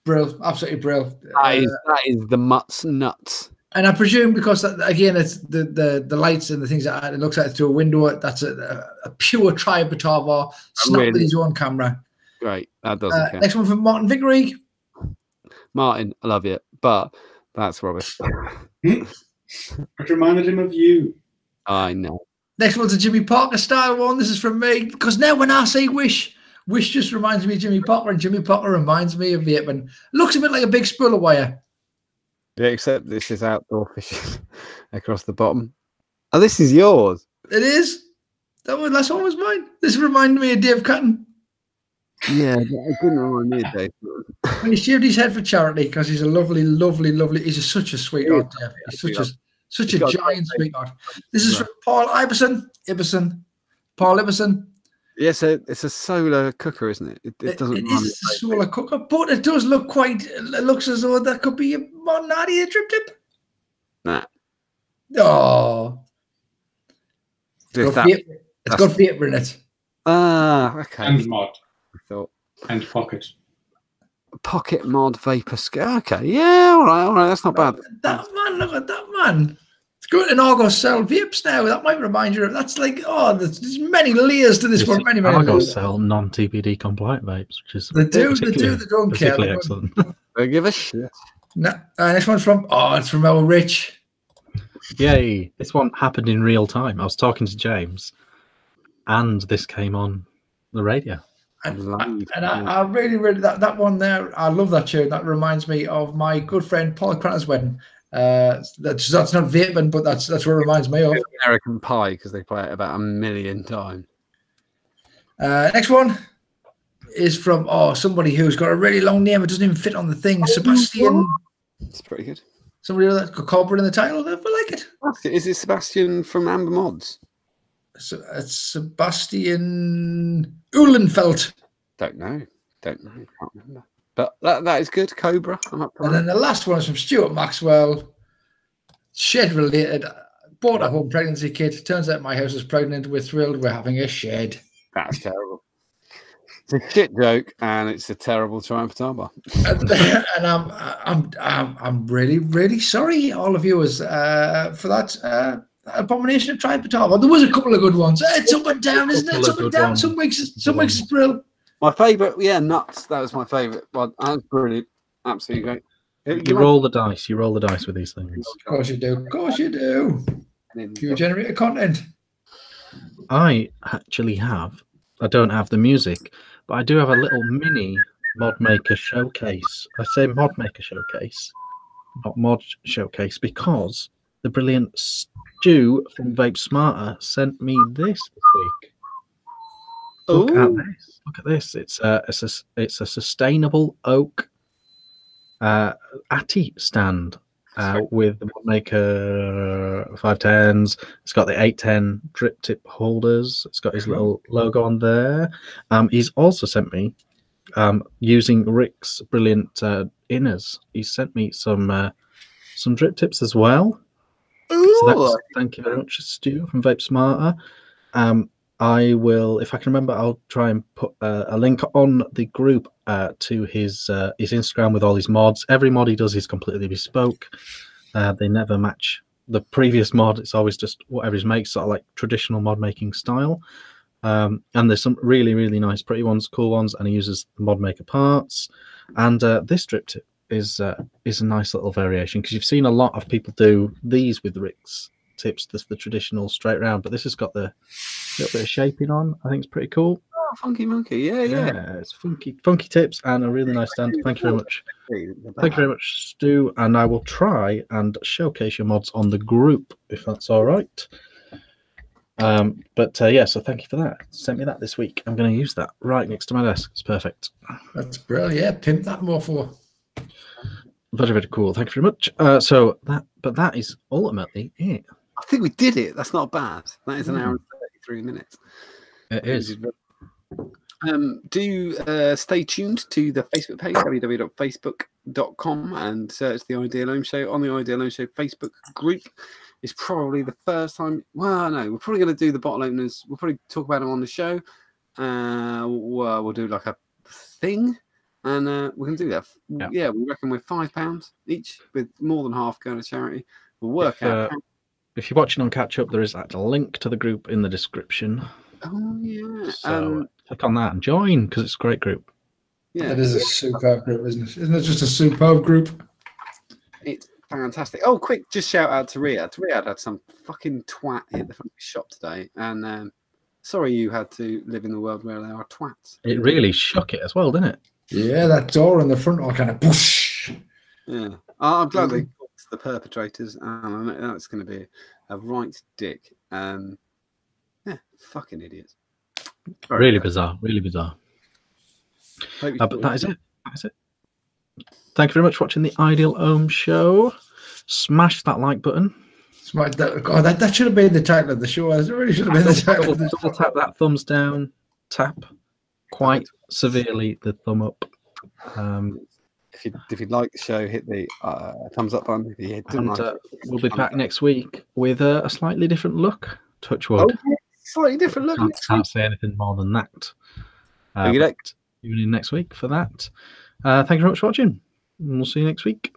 Brill. Absolutely brill. That is the mutts nuts. And I presume because, again, it's the lights and the things like that, it looks like it through a window. That's a pure Tri-Batava snapped with his own camera. Great. That doesn't count. Next one from Martin Vickery. Martin, I love you, but that's rubbish. It reminded him of you. I know. Next one's a Jimmy Parker style one. This is from me because now when I say Wish just reminds me of Jimmy Parker, and Jimmy Parker reminds me of vaping. Looks a bit like a big spool of wire. Yeah, except this is outdoor fishing across the bottom. Oh, this is yours. It is. That one, last one was mine. This reminded me of Dave Cutton. Yeah, it didn't remind me of Dave. When he shaved his head for charity, because he's a lovely. He's such a sweetheart. He's such a giant sweetheart. This is from Paul Iverson. Paul Iverson. Yes, it's a solar cooker, isn't it? It doesn't. It is a solar cooker, but it does look quite. It looks as though that could be a modern RDA drip tip. Nah. Oh. It's got vapor in it. Ah, okay. And mod. I thought. And pocket mod vapor scale. Okay, yeah, all right. That's not bad. That man, look at that man. It's good. And Argos sell vapes now. That might remind you of. That's like, there's many layers to this one. Many Argos sell non-TPD compliant vapes, which is they do. They don't care. Excellent. They give a shit. No, next one's from it's from El Rich. Yay! This one happened in real time. I was talking to James, and this came on the radio. And I really that one there. I love that tune. That reminds me of my good friend Paul Cranner's wedding. That's not vaping, but that's what it reminds me of. American Pie, because they play it about 1 million times. Next one is from somebody who's got a really long name. It doesn't even fit on the thing. Sebastian. It's pretty good. Somebody that's got Cobra in the title. I feel like it. Sebastian? Is it Sebastian from Amber Mods? So it's Sebastian Uhlenfeld. Don't know. Can't remember. But that is good. Cobra. I'm up for And then the last one is from Stuart Maxwell. Shed related. Bought a home pregnancy kit. Turns out my house is pregnant. We're thrilled. We're having a shed. That's terrible. It's a shit joke, and it's a terrible triumph for Tarbar. And I'm really sorry, all of you, for that abomination of triumph for Tarbar. There was a couple of good ones. It's up and down, isn't it? It's up and down. Some weeks it's brilliant. My favourite, nuts. That was my favourite one. That was brilliant. Absolutely great. You roll the dice. You roll the dice with these things. Of course you do. Of course you do. You generate content. I actually have. I don't have the music, but I do have a little mini mod maker showcase. I say mod maker showcase, not mod showcase, because the brilliant Stu from Vape Smarter sent me this week. Look at this. Look at this. It's a sustainable oak Atty stand with the mod maker 510s. It's got the 810 drip tip holders. It's got his little logo on there. He's also sent me, using Rick's brilliant inners, he sent me some drip tips as well. So thank you very much, Stu from Vape Smarter. I will, if I can remember, I'll try and put a link on the group to his Instagram with all his mods. Every mod he does is completely bespoke. They never match the previous mod. It's always just whatever he makes, sort of like traditional mod making style. And there's some really nice, pretty ones, cool ones, and he uses the mod maker parts. And this drip tip is a nice little variation, because you've seen a lot of people do these with Rick's tips, the traditional straight round, but this has got the little bit of shaping on. I think it's pretty cool. Oh, funky monkey, yeah. It's funky tips and a really nice stand. Thank you very much. Thank you very much, Stu. And I will try and showcase your mods on the group if that's all right. So thank you for that. Sent me that this week. I'm going to use that right next to my desk. It's perfect. That's brilliant. Yeah, pimp that more for. Very cool. Thank you very much. That is ultimately it. I think we did it. That's not bad. That is an hour and 33 minutes. It is. Do stay tuned to the Facebook page, www.facebook.com, and search The Ideal Home Show. On the Ideal Home Show Facebook group, it's probably the first time. Well, no, we're probably going to do the bottle openers. We'll probably talk about them on the show. We'll do like a thing, and we're going to do that. Yeah, we reckon we're £5 each, with more than half going to charity. We'll work out. If you're watching on Catch Up, there is a link to the group in the description. Oh, yeah. So click on that and join, because it's a great group. Yeah, it is a superb group, isn't it? Isn't it just a superb group? It's fantastic. Oh, quick, just shout out to Riyadh. Riyadh had some fucking twat hit the fucking shop today. And sorry you had to live in the world where there are twats. It really shook it as well, didn't it? Yeah, that door in the front all kind of whoosh. Yeah. I'm glad they caught the perpetrators. That's going to be a right dick. Yeah, fucking idiots. Really bizarre. But that is it. Thank you very much for watching the Ideal Home Show. Smash that like button. That should have been the title of the show. It really should have been the title. Double tap that thumbs down. Tap quite severely the thumb up. If you'd like the show, hit the thumbs up button. If you didn't like it, we'll be back next week with a slightly different look. Touch wood. Oh, slightly different look. Can't say anything more than that. Tune in next week for that. Thank you very much for watching. And we'll see you next week.